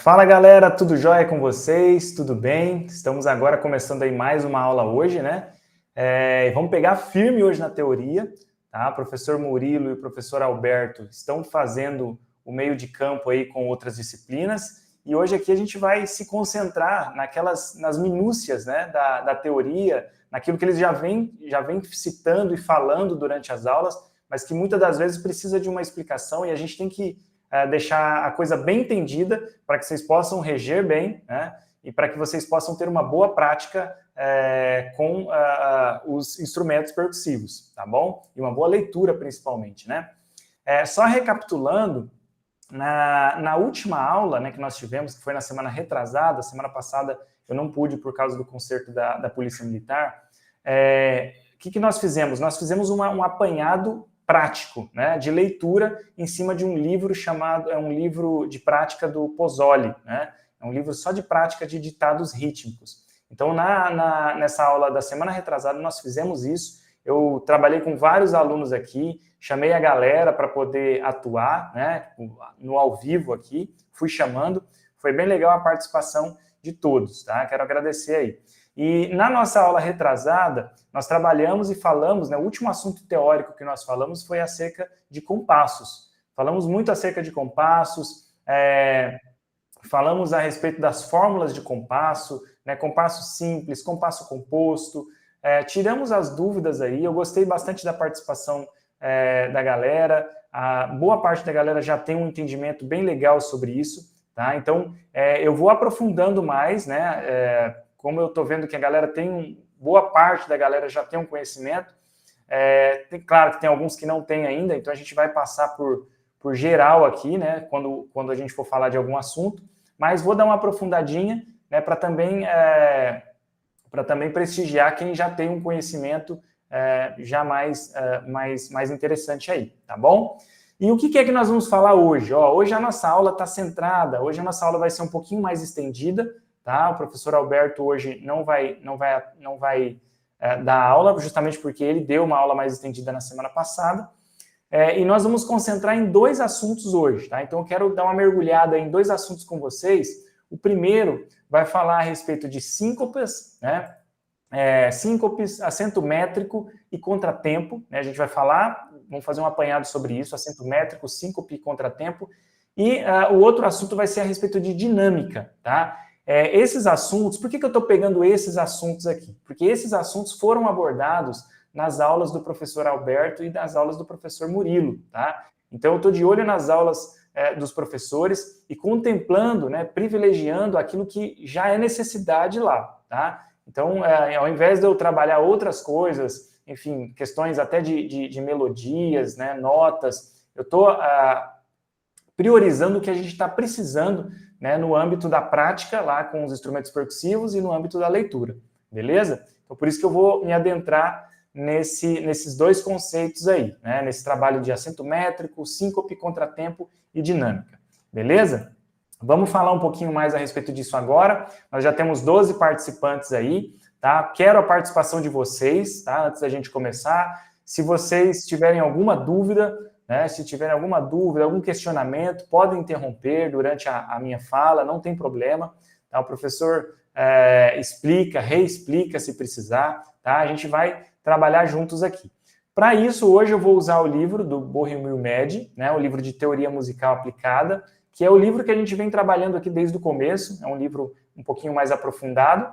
Fala galera, tudo jóia com vocês? Tudo bem? Estamos agora começando aí mais uma aula hoje, né? Vamos pegar firme hoje na teoria, tá? O professor Murilo e o professor Alberto estão fazendo o meio de campo aí com outras disciplinas e hoje aqui a gente vai se concentrar nas minúcias, né, da teoria, naquilo que eles já vêm citando e falando durante as aulas, mas que muitas das vezes precisa de uma explicação e a gente tem que deixar a coisa bem entendida para que vocês possam reger bem, né? E para que vocês possam ter uma boa prática com os instrumentos percussivos, tá bom? E uma boa leitura, principalmente, né? Só recapitulando, na última aula, né, que nós tivemos, que foi na semana retrasada, semana passada eu não pude por causa do concerto da Polícia Militar, o que nós fizemos? Nós fizemos um apanhado prático, né, de leitura em cima de um livro chamado, um livro de prática do Pozzoli, né, é um livro só de prática de ditados rítmicos. Então, nessa aula da semana retrasada, nós fizemos isso, eu trabalhei com vários alunos aqui, chamei a galera para poder atuar, né, no ao vivo aqui, fui chamando, foi bem legal a participação de todos, tá, quero agradecer aí. E na nossa aula retrasada, nós trabalhamos e falamos, né, o último assunto teórico que nós falamos foi acerca de compassos. Falamos muito acerca de compassos, falamos a respeito das fórmulas de compasso, né, compasso simples, compasso composto, tiramos as dúvidas aí, eu gostei bastante da participação da galera, a boa parte da galera já tem um entendimento bem legal sobre isso, tá? Então, eu vou aprofundando mais, né, como eu estou vendo que a galera boa parte da galera já tem um conhecimento, claro que tem alguns que não tem ainda, então a gente vai passar por geral aqui, né, quando a gente for falar de algum assunto, mas vou dar uma aprofundadinha, né, para também prestigiar quem já tem um conhecimento já mais interessante aí, tá bom? E o que é que nós vamos falar hoje? Hoje a nossa aula está centrada, hoje a nossa aula vai ser um pouquinho mais estendida, tá? O professor Alberto hoje não vai dar aula, justamente porque ele deu uma aula mais estendida na semana passada, e nós vamos concentrar em dois assuntos hoje, tá? Então eu quero dar uma mergulhada em dois assuntos com vocês. O primeiro vai falar a respeito de síncopes, né? Síncopes, acento métrico e contratempo, né? A gente vai falar, vamos fazer um apanhado sobre isso, acento métrico, síncope e contratempo, e o outro assunto vai ser a respeito de dinâmica, tá? Esses assuntos, por que eu estou pegando esses assuntos aqui? Porque esses assuntos foram abordados nas aulas do professor Alberto e nas aulas do professor Murilo, tá? Então, eu estou de olho nas aulas dos professores e contemplando, né, privilegiando aquilo que já é necessidade lá, tá? Então, ao invés de eu trabalhar outras coisas, enfim, questões até de melodias, né, notas, eu estou priorizando o que a gente está precisando, né, no âmbito da prática, lá com os instrumentos percussivos e no âmbito da leitura, beleza? Então, por isso que eu vou me adentrar nesses dois conceitos aí, né, nesse trabalho de acento métrico, síncope, contratempo e dinâmica, beleza? Vamos falar um pouquinho mais a respeito disso agora. Nós já temos 12 participantes aí, tá? Quero a participação de vocês, tá? Antes da gente começar. Se vocês tiverem alguma dúvida, né? Se tiverem alguma dúvida, algum questionamento, podem interromper durante a minha fala, não tem problema. Tá? O professor explica, reexplica se precisar, tá? A gente vai trabalhar juntos aqui. Para isso, hoje eu vou usar o livro do Bohemio Med, né? O livro de Teoria Musical Aplicada, que é o livro que a gente vem trabalhando aqui desde o começo, é um livro um pouquinho mais aprofundado,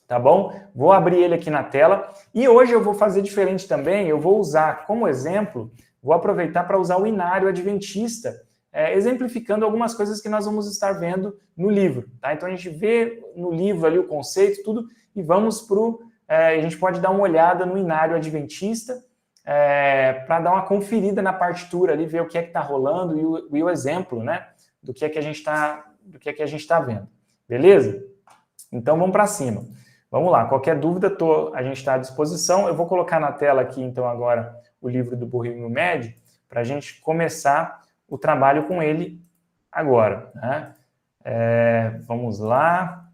tá bom? Vou abrir ele aqui na tela, e hoje eu vou fazer diferente também, eu vou usar como exemplo, vou aproveitar para usar o Inário Adventista, exemplificando algumas coisas que nós vamos estar vendo no livro, tá? Então a gente vê no livro ali o conceito, tudo, e vamos a gente pode dar uma olhada no Inário Adventista, para dar uma conferida na partitura ali, ver o que é que está rolando e o exemplo, né, do que é que a gente está vendo, beleza? Então vamos para cima. Vamos lá, qualquer dúvida a gente está à disposição. Eu vou colocar na tela aqui então agora o livro do Bohemio Med para a gente começar o trabalho com ele agora, né? Vamos lá.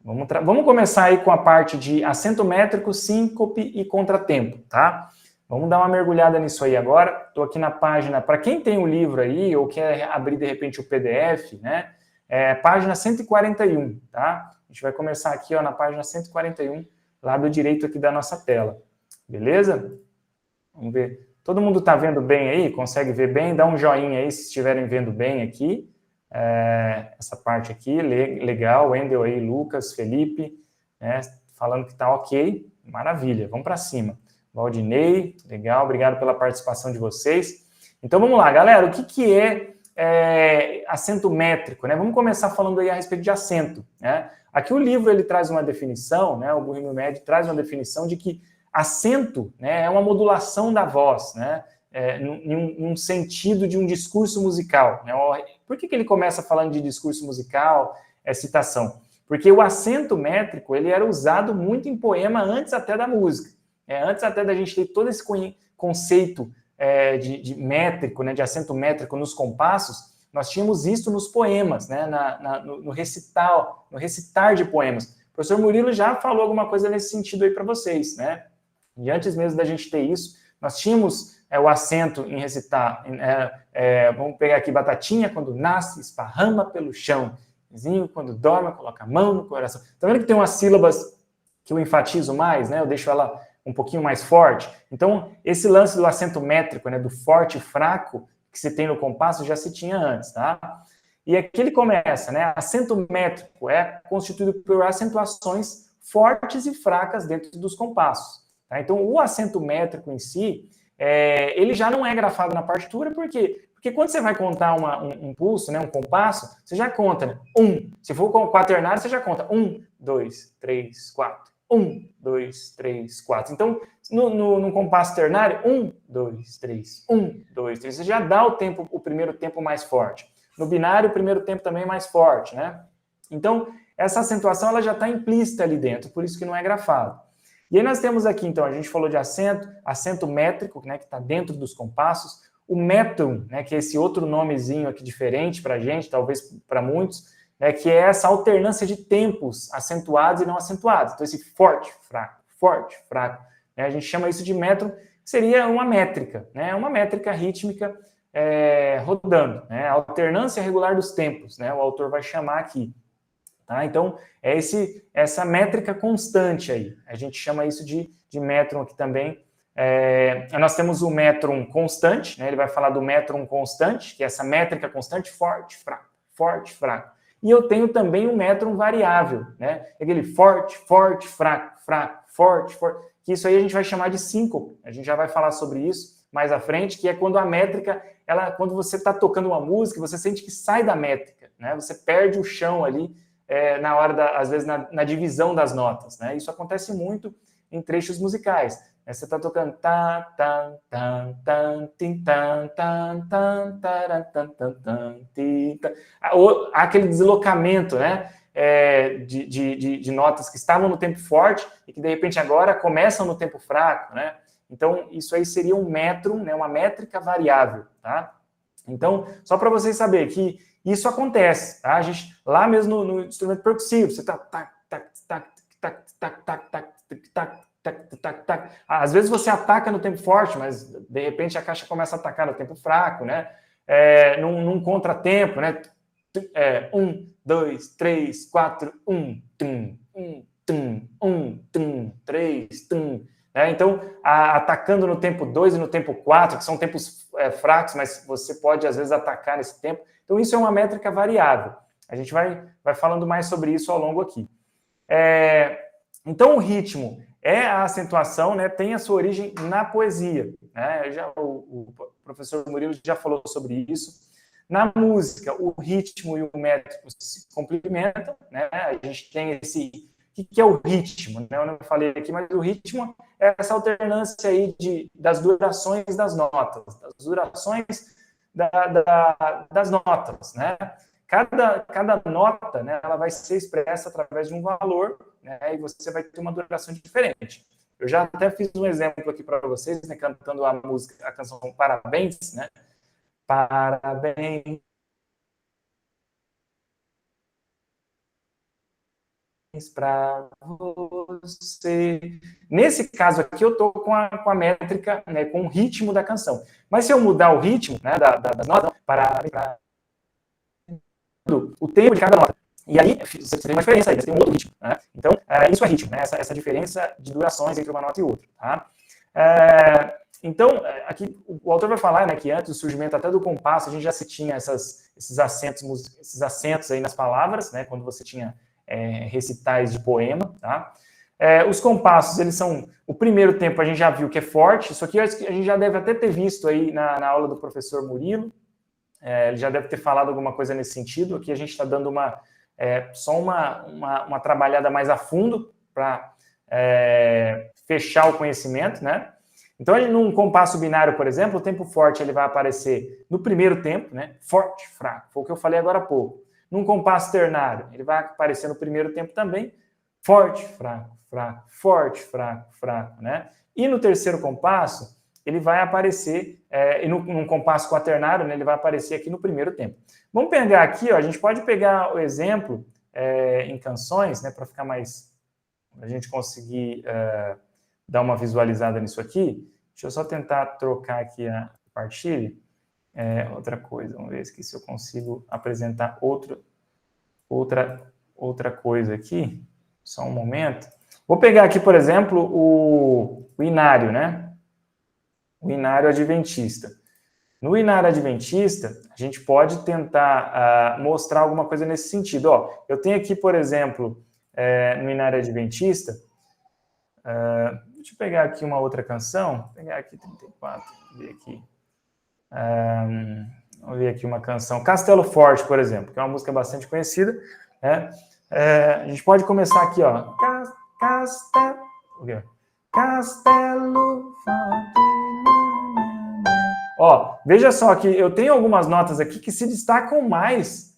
Vamos começar aí com a parte de acento métrico, síncope e contratempo, tá? Vamos dar uma mergulhada nisso aí agora. Estou aqui na página, para quem tem o livro aí ou quer abrir de repente o PDF, né? página 141, tá? A gente vai começar aqui, ó, na página 141, lado direito aqui da nossa tela. Beleza? Vamos ver. Todo mundo está vendo bem aí? Consegue ver bem? Dá um joinha aí se estiverem vendo bem aqui. Essa parte aqui, legal. Wendel aí, Lucas, Felipe, né, falando que está ok. Maravilha, vamos para cima. Valdinei, legal, obrigado pela participação de vocês. Então vamos lá, galera, o que é acento métrico, né? Vamos começar falando aí a respeito de acento, né? Aqui o livro ele traz uma definição, né? O Bohemio Med traz uma definição de que acento, né, é uma modulação da voz, né? Em um sentido de um discurso musical, né? Por que ele começa falando de discurso musical, citação? Porque o acento métrico ele era usado muito em poema antes até da música, antes até da gente ter todo esse conceito de métrico, né, de acento métrico nos compassos. Nós tínhamos isso nos poemas, né, no recitar de poemas. O professor Murilo já falou alguma coisa nesse sentido aí para vocês, né? E antes mesmo da gente ter isso, nós tínhamos o acento em recitar. Vamos pegar aqui, Batatinha, quando nasce, esparrama pelo chão. Vizinho, quando dorme, coloca a mão no coração. Tá vendo que tem umas sílabas que eu enfatizo mais, né? Eu deixo ela um pouquinho mais forte. Então, esse lance do acento métrico, né, do forte e fraco, que se tem no compasso, já se tinha antes, tá? E aqui ele começa, né? Acento métrico é constituído por acentuações fortes e fracas dentro dos compassos. Tá? Então, o acento métrico em si, ele já não é grafado na partitura, por quê? Porque quando você vai contar um pulso, né, um compasso, você já conta, né? Se for com quaternário, você já conta 1, 2, 3, 4. 1, 2, 3, 4. Então, no compasso ternário, 1, 2, 3, 1, 2, 3. Você já dá o primeiro tempo mais forte. No binário, o primeiro tempo também é mais forte, né? Então, essa acentuação ela já está implícita ali dentro, por isso que não é grafado. E aí nós temos aqui, então, a gente falou de acento métrico, né, que está dentro dos compassos, o métron, né, que é esse outro nomezinho aqui diferente para a gente, talvez para muitos, né, que é essa alternância de tempos acentuados e não acentuados. Então, esse forte, fraco, né, a gente chama isso de métron, que seria uma métrica, né, uma métrica rítmica rodando, né, a alternância regular dos tempos, né, o autor vai chamar aqui. Tá? Então, é essa métrica constante aí. A gente chama isso de métron aqui também. Nós temos o métron constante, né? Ele vai falar do métron constante, que é essa métrica constante, forte, fraco. E eu tenho também o métron variável, né? Aquele forte, fraco, forte, que isso aí a gente vai chamar de síncope. A gente já vai falar sobre isso mais à frente, que é quando a métrica, quando você está tocando uma música, você sente que sai da métrica, né? Você perde o chão ali, na hora, às vezes, na divisão das notas, né? Isso acontece muito em trechos musicais. Você está tocando aquele deslocamento, né? De notas que estavam no tempo forte e que, de repente, agora começam no tempo fraco, né? Então, isso aí seria um métron, né? Uma métrica variável, tá? Então, só para vocês saberem que isso acontece, tá? A gente, lá mesmo no instrumento percussivo, você tá às vezes você ataca no tempo forte, mas de repente a caixa começa a atacar no tempo fraco, né? Num contratempo, né? 1, 2, 3, 4, 1, 3, então, atacando no tempo 2 e no tempo 4, que são tempos fracos, mas você pode, às vezes, atacar nesse tempo. Então, isso é uma métrica variável. A gente vai falando mais sobre isso ao longo aqui. Então, o ritmo a acentuação, né, tem a sua origem na poesia. Né? O professor Murilo já falou sobre isso. Na música, o ritmo e o métrico se complementam. Né? A gente tem esse... O que é o ritmo? Né? Eu não falei aqui, mas o ritmo é essa alternância aí das durações das notas, das durações das notas, né? Cada nota, né, ela vai ser expressa através de um valor, né, e você vai ter uma duração diferente. Eu já até fiz um exemplo aqui para vocês, né, cantando a canção Parabéns, né? Parabéns para você. Nesse caso aqui, eu estou com a métrica, né, com o ritmo da canção. Mas se eu mudar o ritmo, né, das notas, para o tempo de cada nota. E aí, você tem uma diferença aí, você tem um outro ritmo, né? Então, isso é ritmo, né? Essa diferença de durações entre uma nota e outra, tá? Então, aqui o autor vai falar, né, que antes do surgimento até do compasso, a gente já se tinha esses acentos aí nas palavras, né, quando você tinha recitais de poema, tá? Os compassos, eles são... O primeiro tempo a gente já viu que é forte, isso aqui a gente já deve até ter visto aí na aula do professor Murilo, ele já deve ter falado alguma coisa nesse sentido. Aqui a gente está dando só uma trabalhada mais a fundo para fechar o conhecimento, né? Então, num compasso binário, por exemplo, o tempo forte ele vai aparecer no primeiro tempo, né? Forte, fraco, foi o que eu falei agora há pouco. Num compasso ternário, ele vai aparecer no primeiro tempo também, forte, fraco, fraco, forte, fraco, fraco, né? E no terceiro compasso, ele vai aparecer, e num compasso quaternário, né, ele vai aparecer aqui no primeiro tempo. Vamos pegar aqui, ó, a gente pode pegar o exemplo em canções, né, para ficar mais... a gente conseguir dar uma visualizada nisso aqui. Deixa eu só tentar trocar aqui a partilha. Outra coisa, vamos ver se eu consigo apresentar outra coisa aqui. Só um momento. Vou pegar aqui, por exemplo, o inário, né? O inário adventista. No inário adventista, a gente pode tentar mostrar alguma coisa nesse sentido. Ó, eu tenho aqui, por exemplo, no inário adventista, deixa eu pegar aqui uma outra canção, vou pegar aqui 34, ver aqui. Vamos ver aqui uma canção, Castelo Forte, por exemplo, que é uma música bastante conhecida, né? A gente pode começar aqui, ó. Castelo Forte. Ó, veja só que eu tenho algumas notas aqui que se destacam mais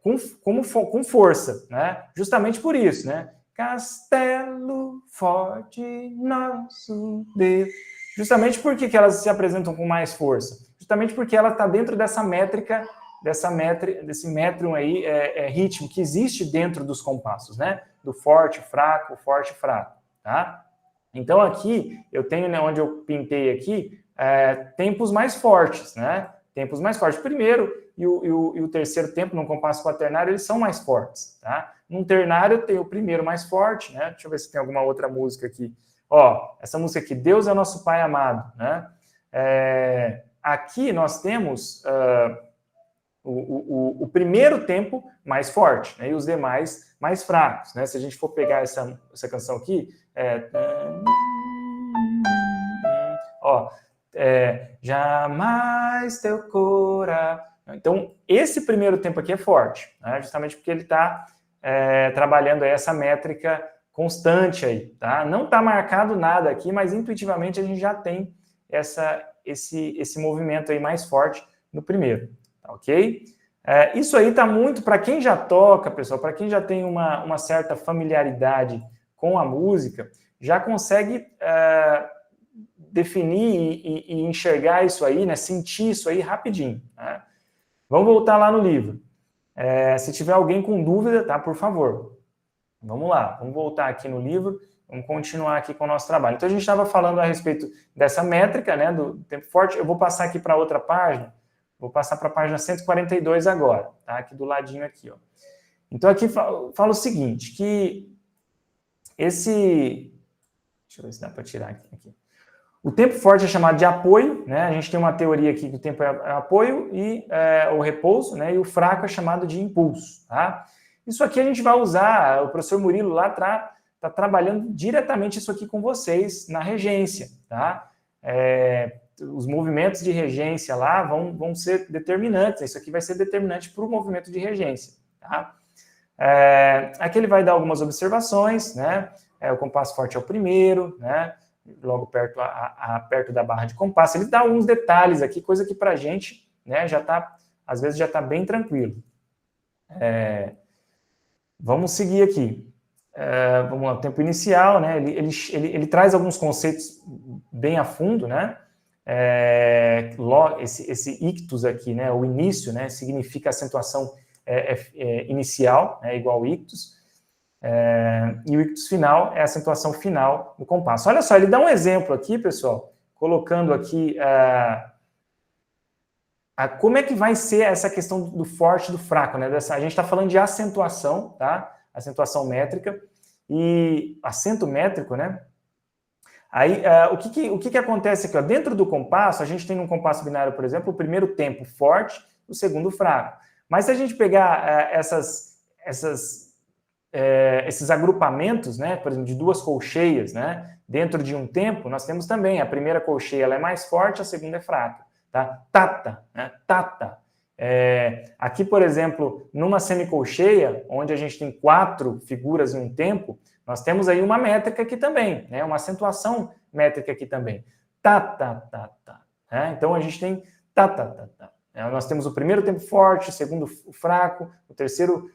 com força, né? Justamente por isso, né? Castelo Forte, nosso Deus. Justamente por que elas se apresentam com mais força? Justamente porque ela está dentro dessa métrica, desse métrium aí, ritmo que existe dentro dos compassos, né? Do forte, fraco, tá? Então aqui, eu tenho, né, onde eu pintei aqui, tempos mais fortes, né? Tempos mais fortes. Primeiro e o terceiro tempo, num compasso quaternário, eles são mais fortes, tá? Num ternário, tem o primeiro mais forte, né? Deixa eu ver se tem alguma outra música aqui. Ó, essa música aqui, Deus é nosso Pai amado, né? Aqui nós temos o primeiro tempo mais forte, né? E os demais mais fracos, né? Se a gente for pegar essa canção aqui, ó, jamais teu coração. Então, esse primeiro tempo aqui é forte, né? Justamente porque ele está trabalhando aí essa métrica constante aí, tá? Não está marcado nada aqui, mas intuitivamente a gente já tem esse movimento aí mais forte no primeiro, tá ok? Isso aí está muito, para quem já toca, pessoal, para quem já tem uma certa familiaridade com a música, já consegue definir e enxergar isso aí, né? Sentir isso aí rapidinho, né? Vamos voltar lá no livro. Se tiver alguém com dúvida, tá? Por favor. Vamos lá, vamos voltar aqui no livro, vamos continuar aqui com o nosso trabalho. Então, a gente estava falando a respeito dessa métrica, né, do tempo forte. Eu vou passar aqui para outra página, vou passar para a página 142 agora, tá? Aqui do ladinho aqui, ó. Então, aqui fala o seguinte, que deixa eu ver se dá para tirar aqui. O tempo forte é chamado de apoio, né? A gente tem uma teoria aqui que o tempo é apoio e o repouso, né? E o fraco é chamado de impulso, tá? Isso aqui a gente vai usar, o professor Murilo lá está trabalhando diretamente isso aqui com vocês na regência, tá? Os movimentos de regência lá vão ser determinantes, isso aqui vai ser determinante para o movimento de regência, tá? Aqui ele vai dar algumas observações, né? O compasso forte é o primeiro, né? Logo perto da barra de compasso. Ele dá alguns detalhes aqui, coisa que para a gente, né, às vezes já está bem tranquilo. Vamos seguir aqui. Vamos lá, o tempo inicial, né? Ele traz alguns conceitos bem a fundo, né? Esse ictus aqui, né? O início, né? Significa acentuação inicial, né? Igual ictus. E o ictus final é a acentuação final do compasso. Olha só, ele dá um exemplo aqui, pessoal, colocando aqui como é que vai ser essa questão do forte e do fraco, né? A gente está falando de acentuação, tá? Acentuação métrica e acento métrico, né? Aí, o que acontece aqui? Ó? Dentro do compasso, a gente tem um compasso binário, por exemplo, o primeiro tempo forte, o segundo fraco. Mas se a gente pegar esses agrupamentos, né, por exemplo, de duas colcheias, né, dentro de um tempo, nós temos também a primeira colcheia ela é mais forte, a segunda é fraca. Tá? Tata, né? Tata. Aqui, por exemplo, numa semicolcheia, onde a gente tem 4 figuras em um tempo, nós temos aí uma métrica aqui também, né? Uma acentuação métrica aqui também. Tá, tá, tá, tá. Então, a gente tem tá, tá, tá, tá. Nós temos o primeiro tempo forte, o segundo fraco, o terceiro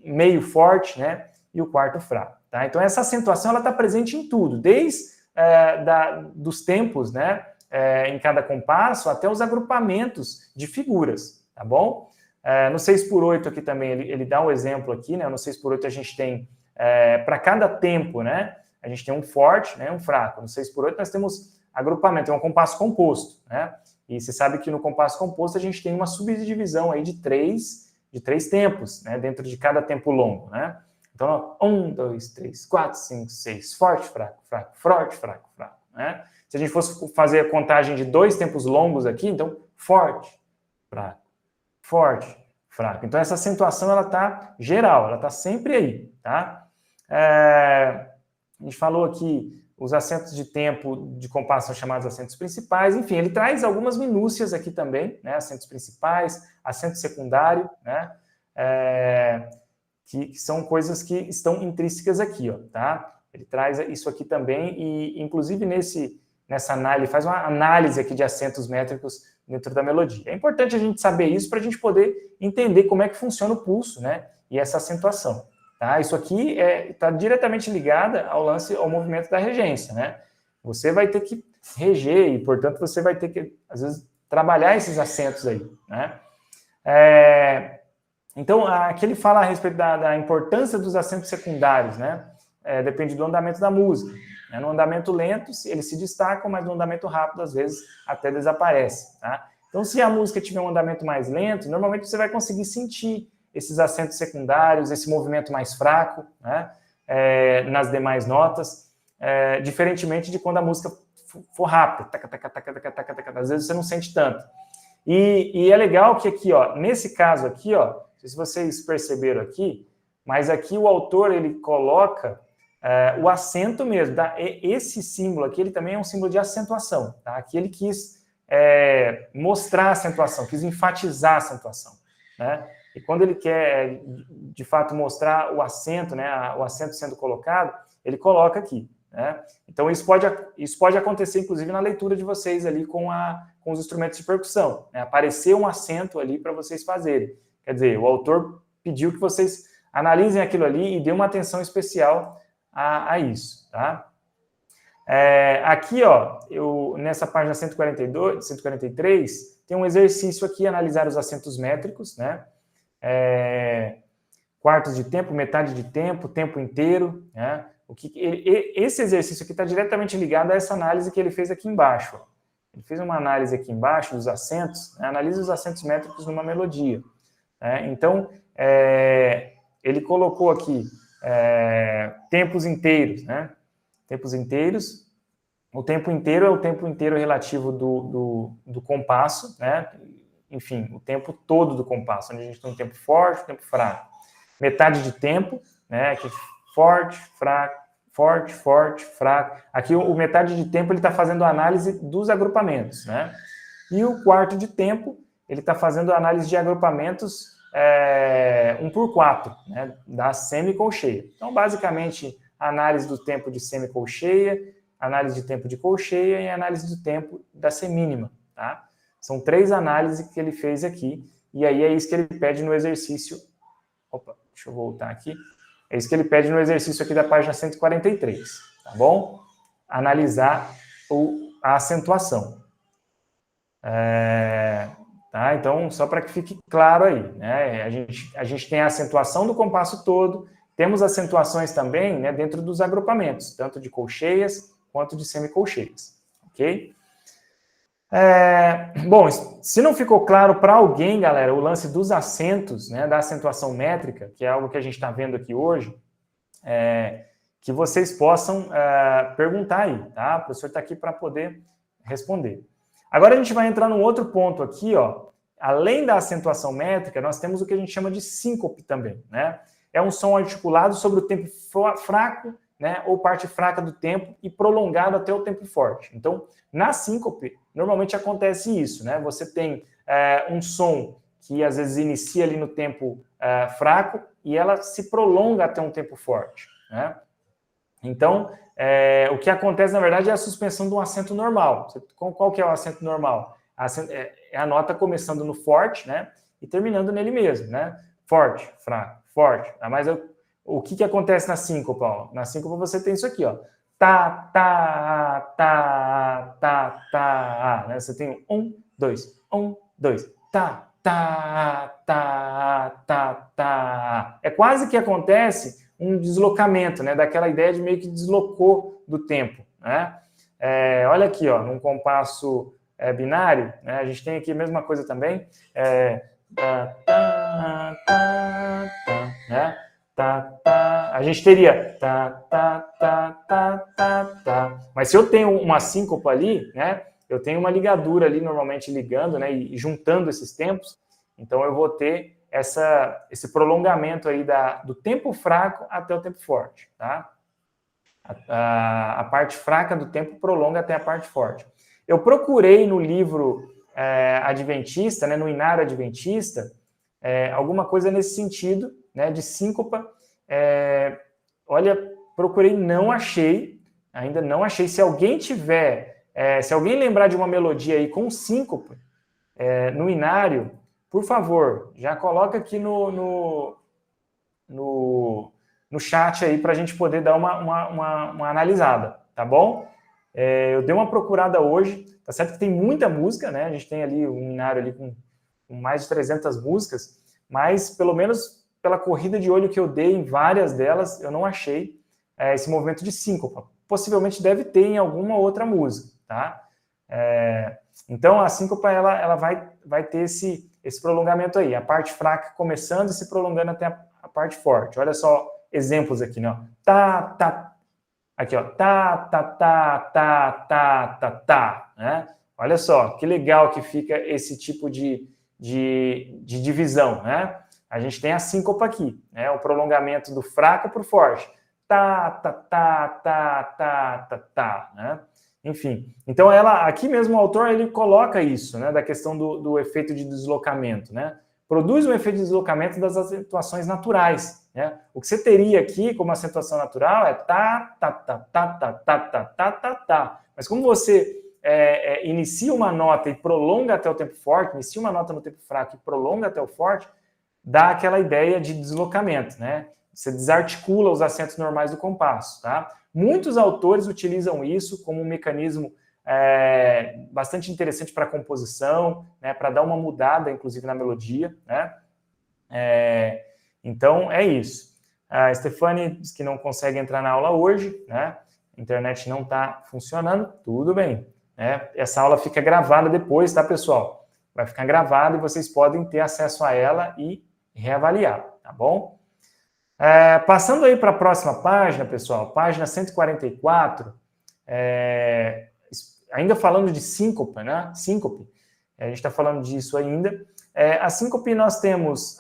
meio forte, né? E o quarto fraco. Tá? Então, essa acentuação está presente em tudo, desde dos tempos, né? Em cada compasso, até os agrupamentos de figuras, tá bom? No 6x8 aqui também, ele dá um exemplo aqui, né? No 6x8 a gente tem, para cada tempo, né? A gente tem um forte, né? Um fraco. No 6x8 nós temos agrupamento, é um compasso composto, né? E você sabe que no compasso composto a gente tem uma subdivisão aí de três tempos, né? Dentro de cada tempo longo, né? Então, 1, 2, 3, 4, 5, 6, forte, fraco, fraco, forte, fraco, fraco, né? Se a gente fosse fazer a contagem de 2 tempos longos aqui, então, forte, fraco, forte, fraco. Então, essa acentuação, ela está geral, ela está sempre aí, tá? A gente falou aqui, os acentos de tempo de compasso são chamados acentos principais. Enfim, ele traz algumas minúcias aqui também, né? Acentos principais, acento secundário, né? Que são coisas que estão intrínsecas aqui, ó, tá? Ele traz isso aqui também e, inclusive, nessa análise, faz uma análise aqui de acentos métricos dentro da melodia. É importante a gente saber isso para a gente poder entender como é que funciona o pulso, né? E essa acentuação. Tá? Isso aqui está diretamente ligada ao movimento da regência, né? Você vai ter que reger e, portanto, você vai ter que, às vezes, trabalhar esses acentos aí, né? Então, aqui ele fala a respeito da importância dos acentos secundários, né? Depende do andamento da música. Né? No andamento lento, eles se destacam, mas no andamento rápido, às vezes, até desaparece. Tá? Então, se a música tiver um andamento mais lento, normalmente você vai conseguir sentir esses acentos secundários, esse movimento mais fraco, né? Nas demais notas, diferentemente de quando a música for rápida. Taca, taca, taca, taca, taca, taca, às vezes você não sente tanto. E é legal que aqui, ó, nesse caso aqui, ó, não sei se vocês perceberam aqui, mas aqui o autor ele coloca o acento mesmo. Tá? Esse símbolo aqui ele também é um símbolo de acentuação. Tá? Aqui ele quis mostrar a acentuação, quis enfatizar a acentuação. Né? E quando ele quer, de fato, mostrar o acento, né, o acento sendo colocado, ele coloca aqui. Né? Então, isso pode acontecer, inclusive, na leitura de vocês ali com os instrumentos de percussão. Né? Aparecer um acento ali para vocês fazerem. Quer dizer, o autor pediu que vocês analisem aquilo ali e dêem uma atenção especial a isso. Tá? Aqui, ó, nessa página 142, 143, tem um exercício aqui, analisar os acentos métricos, né? Quartos de tempo, metade de tempo, tempo inteiro, né? Esse exercício aqui está diretamente ligado a essa análise que ele fez aqui embaixo. Ó. Ele fez uma análise aqui embaixo dos acentos, né? Analisa os acentos métricos numa melodia. Né? Então, ele colocou aqui tempos inteiros, né? Tempos inteiros. O tempo inteiro é o tempo inteiro relativo do compasso, né? Enfim, o tempo todo do compasso, onde a gente tem um tempo forte, um tempo fraco. Metade de tempo, né? Que forte, fraco, forte, forte, fraco. Aqui o metade de tempo ele está fazendo a análise dos agrupamentos, né? E o quarto de tempo ele está fazendo a análise de agrupamentos 1x4, né? Da semicolcheia. Então, basicamente, a análise do tempo de semicolcheia, análise de tempo de colcheia e análise do tempo da semínima, tá? São 3 análises que ele fez aqui, e aí é isso que ele pede no exercício. Opa, deixa eu voltar aqui. É isso que ele pede no exercício aqui da página 143, tá bom? Analisar a acentuação. Tá? Então, só para que fique claro aí, né? A gente tem a acentuação do compasso todo, temos acentuações também, né, dentro dos agrupamentos, tanto de colcheias quanto de semicolcheias, ok? Bom, se não ficou claro para alguém, galera, o lance dos acentos, né, da acentuação métrica, que é algo que a gente está vendo aqui hoje, que vocês possam perguntar aí, tá? O professor está aqui para poder responder. Agora a gente vai entrar num outro ponto aqui, ó. Além da acentuação métrica, nós temos o que a gente chama de síncope também, né? É um som articulado sobre o tempo fraco, né, ou parte fraca do tempo e prolongado até o tempo forte. Então, na síncope, normalmente acontece isso, né? Você tem um som que às vezes inicia ali no tempo fraco e ela se prolonga até um tempo forte, né? Então, o que acontece, na verdade, é a suspensão de um acento normal. Qual que é o acento normal? É a nota começando no forte, né? E terminando nele mesmo, né? Forte, fraco, forte. Mas o que acontece na síncopa? Ó? Na síncopa você tem isso aqui, ó. Tá, tá, tá, tá, tá. Né? Você tem um, dois. Tá, tá, tá, tá, tá. É quase que acontece um deslocamento, né? Daquela ideia de meio que deslocou do tempo, né? Olha aqui, ó, num compasso binário, né? A gente tem aqui a mesma coisa também, tá, tá, tá, tá, né? Tá, tá. A gente teria tá, tá, tá, tá, tá, tá. Mas se eu tenho uma síncopa ali, né? Eu tenho uma ligadura ali, normalmente ligando, né? E juntando esses tempos, então eu vou ter esse prolongamento aí do tempo fraco até o tempo forte, tá? A parte fraca do tempo prolonga até a parte forte. Eu procurei no livro adventista, né, no Inário Adventista, alguma coisa nesse sentido, né, de síncopa. Olha, procurei, não achei, ainda não achei. Se alguém tiver, se alguém lembrar de uma melodia aí com síncopa no Inário, por favor, já coloca aqui no chat aí para a gente poder dar uma analisada, tá bom? Eu dei uma procurada hoje, tá certo que tem muita música, né? A gente tem ali um Inário ali com mais de 300 músicas, mas pelo menos pela corrida de olho que eu dei em várias delas, eu não achei esse movimento de síncopa. Possivelmente deve ter em alguma outra música, tá? Então a síncopa ela vai ter esse prolongamento aí, a parte fraca começando e se prolongando até a parte forte. Olha só exemplos aqui, né? Tá, tá. Aqui, ó. Tá, tá, tá, tá, tá, tá, tá. Né? Olha só, que legal que fica esse tipo de divisão, né? A gente tem a síncopa aqui, né? O prolongamento do fraco para o forte. Tá, tá, tá, tá, tá, tá, tá, né? Enfim, então aqui mesmo o autor, ele coloca isso, né? Da questão do efeito de deslocamento, né? Produz um efeito de deslocamento das acentuações naturais, né? O que você teria aqui como acentuação natural é tá, tá, tá, tá, tá, tá, tá, tá, tá, tá. Mas como você inicia uma nota e prolonga até o tempo forte, inicia uma nota no tempo fraco e prolonga até o forte, dá aquela ideia de deslocamento, né? Você desarticula os acentos normais do compasso, tá? Muitos autores utilizam isso como um mecanismo bastante interessante para a composição, né, para dar uma mudada, inclusive, na melodia, né? Então, é isso. A Stefani diz que não consegue entrar na aula hoje, né? A internet não está funcionando, tudo bem. Né? Essa aula fica gravada depois, tá, pessoal? Vai ficar gravada e vocês podem ter acesso a ela e reavaliar, tá bom? Passando aí para a próxima página, pessoal, página 144, ainda falando de síncope, né? Síncope, a gente está falando disso ainda. A síncope nós temos,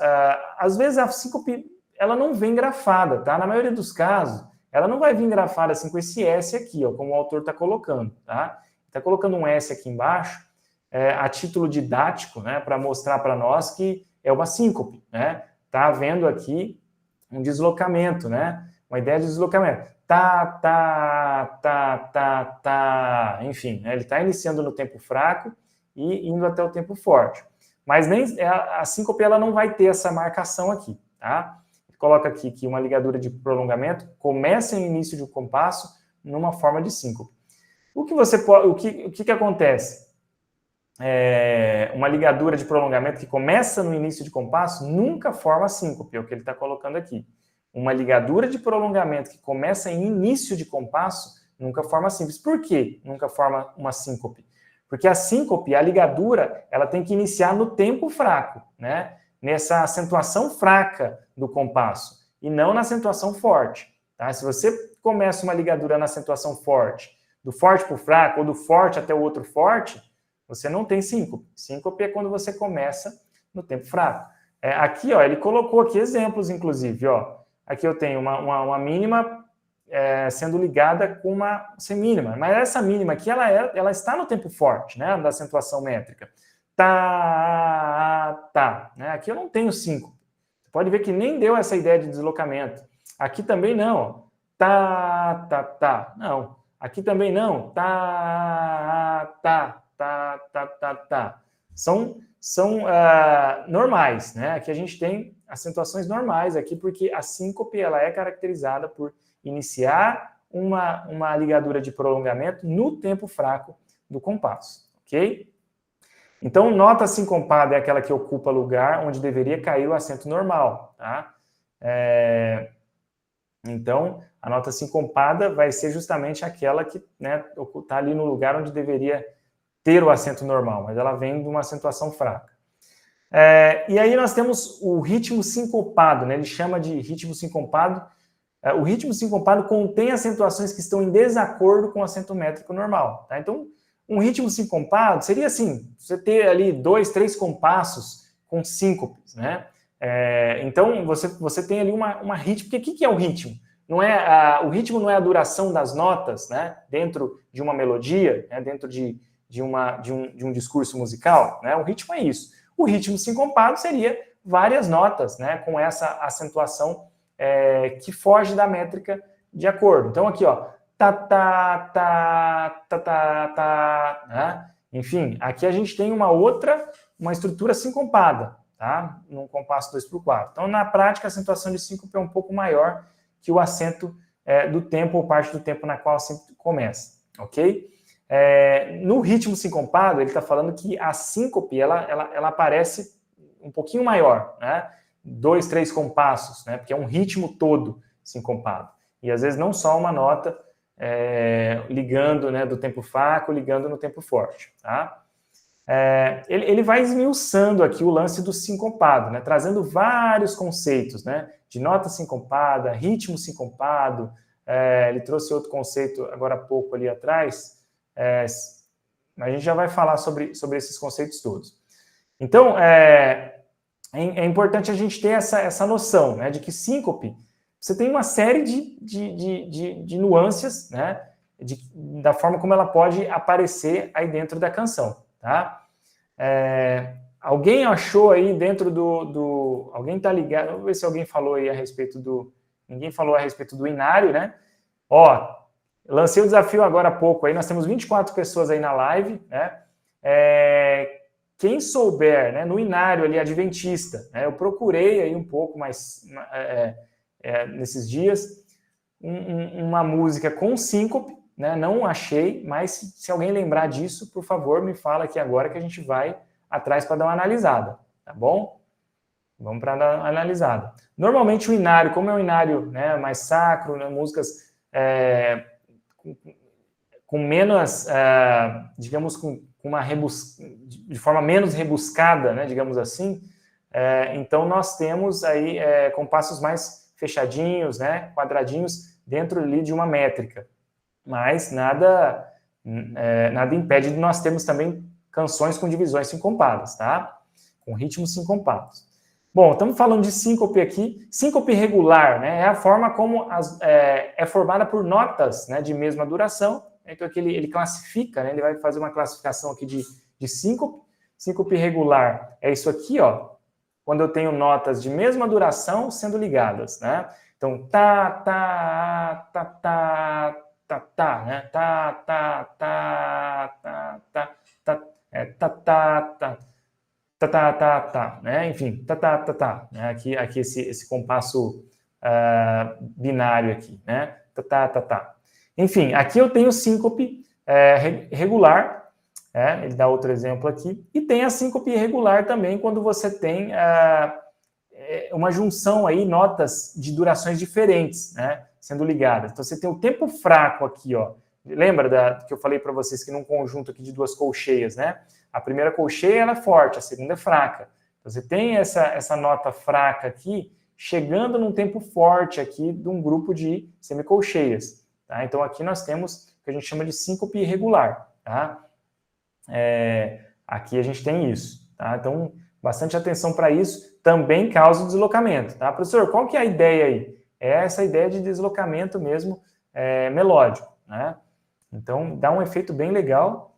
às vezes a síncope, ela não vem grafada, tá? Na maioria dos casos, ela não vai vir grafada assim com esse S aqui, ó, como o autor está colocando, tá? Está colocando um S aqui embaixo, a título didático, né? Para mostrar para nós que é uma síncope, né? Tá havendo aqui um deslocamento, né? Uma ideia de deslocamento. Tá, tá, tá, tá, tá. Enfim, né? Ele está iniciando no tempo fraco e indo até o tempo forte. Mas nem a síncope ela não vai ter essa marcação aqui, tá? Ele coloca aqui que uma ligadura de prolongamento começa no início de um compasso numa forma de síncope. O que acontece? Uma ligadura de prolongamento que começa no início de compasso nunca forma síncope, é o que ele está colocando aqui. Uma ligadura de prolongamento que começa em início de compasso nunca forma simples. Por que nunca forma uma síncope? Porque a síncope, a ligadura, ela tem que iniciar no tempo fraco, né? Nessa acentuação fraca do compasso, e não na acentuação forte. Tá? Se você começa uma ligadura na acentuação forte, do forte para o fraco, ou do forte até o outro forte, você não tem síncope. Síncope é quando você começa no tempo fraco. Aqui, ó, ele colocou aqui exemplos, inclusive. Ó. Aqui eu tenho uma mínima sendo ligada com uma semínima. Mas essa mínima aqui, ela está no tempo forte, né, da acentuação métrica. Tá, tá. Né? Aqui eu não tenho síncope. Você pode ver que nem deu essa ideia de deslocamento. Aqui também não. Ó. Tá, tá, tá. Não. Aqui também não. Tá, tá, tá, tá, tá, tá. São normais, né? Aqui a gente tem acentuações normais aqui, porque a síncope ela é caracterizada por iniciar uma ligadura de prolongamento no tempo fraco do compasso, ok? Então, nota sincopada é aquela que ocupa lugar onde deveria cair o acento normal, tá? Então, a nota sincopada vai ser justamente aquela que está ali no lugar onde deveria ter o acento normal, mas ela vem de uma acentuação fraca. E aí nós temos o ritmo sincopado, né? Ele chama de ritmo sincopado. O ritmo sincopado contém acentuações que estão em desacordo com o acento métrico normal. Tá? Então, um ritmo sincopado seria assim, você ter ali 2, 3 compassos com síncopes, né? Então, você tem ali uma ritmo. Porque o que é o ritmo? O ritmo não é a duração das notas, né? Dentro de uma melodia, né? Dentro de um discurso musical, né? O ritmo é isso. O ritmo sincopado seria várias notas, né? Com essa acentuação que foge da métrica de acordo. Então, aqui, ó, tá, tá, tá, tá, tá, tá, né? Enfim, aqui a gente tem uma estrutura sincopada, tá? Num compasso 2/4. Então, na prática, a acentuação de síncope é um pouco maior que o acento do tempo ou parte do tempo na qual sempre começa, ok? No ritmo sincopado, ele está falando que a síncope ela aparece um pouquinho maior, né? 2, 3 compassos, né? Porque é um ritmo todo sincopado. E às vezes não só uma nota ligando, né, do tempo fraco, ligando no tempo forte. Tá? Ele vai esmiuçando aqui o lance do sincopado, né? Trazendo vários conceitos, né? De nota sincopada, ritmo sincopado. Ele trouxe outro conceito agora há pouco ali atrás. A gente já vai falar sobre esses conceitos todos. Então, é importante a gente ter essa noção, né, de que síncope, você tem uma série de nuances, né, da forma como ela pode aparecer aí dentro da canção, tá? Alguém achou aí dentro alguém tá ligado, vamos ver se alguém falou aí a respeito ninguém falou a respeito do inário, né? Ó, lancei o desafio agora há pouco aí, nós temos 24 pessoas aí na live, né? Quem souber, né, no inário ali, adventista, né, eu procurei aí um pouco mais nesses dias uma música com síncope, né, não achei, mas se alguém lembrar disso, por favor, me fala aqui agora que a gente vai atrás para dar uma analisada, tá bom? Vamos para dar uma analisada. Normalmente o inário, como é um inário, né, mais sacro, né, músicas com menos, digamos, com de forma menos rebuscada, né, digamos assim, então nós temos aí compassos mais fechadinhos, né, quadradinhos, dentro ali de uma métrica. Mas nada impede de nós termos também canções com divisões sincopadas, tá? Com ritmos sincopados. Bom, estamos falando de síncope aqui. Síncope regular, né, é a forma como é formada por notas, né, de mesma duração. Então, aqui ele classifica, né, ele vai fazer uma classificação aqui de síncope. Síncope regular é isso aqui, ó, quando eu tenho notas de mesma duração sendo ligadas, né? Então, tá, tá, tá, tá, tá, tá, né? Tá, tá, tá, tá, tá, tá, tá, tá, tá, tá, tá, tá, tá, né? Enfim, tá, tá, tá, tá, né? Aqui esse compasso binário aqui, né? Tá, tá, tá, tá. Enfim, aqui eu tenho síncope regular, ele dá outro exemplo aqui, e tem a síncope irregular também, quando você tem uma junção aí, notas de durações diferentes, né, sendo ligadas. Então, você tem o tempo fraco aqui, ó, Lembra que eu falei para vocês que num conjunto aqui de duas colcheias, né? A primeira colcheia ela é forte, a segunda é fraca. Você tem essa nota fraca aqui, chegando num tempo forte aqui de um grupo de semicolcheias. Tá? Então, aqui nós temos o que a gente chama de síncope irregular. Tá? Aqui a gente tem isso. Tá? Então, bastante atenção para isso. Também causa deslocamento. Tá? Professor, qual que é a ideia aí? É essa ideia de deslocamento mesmo melódico. Né? Então, dá um efeito bem legal.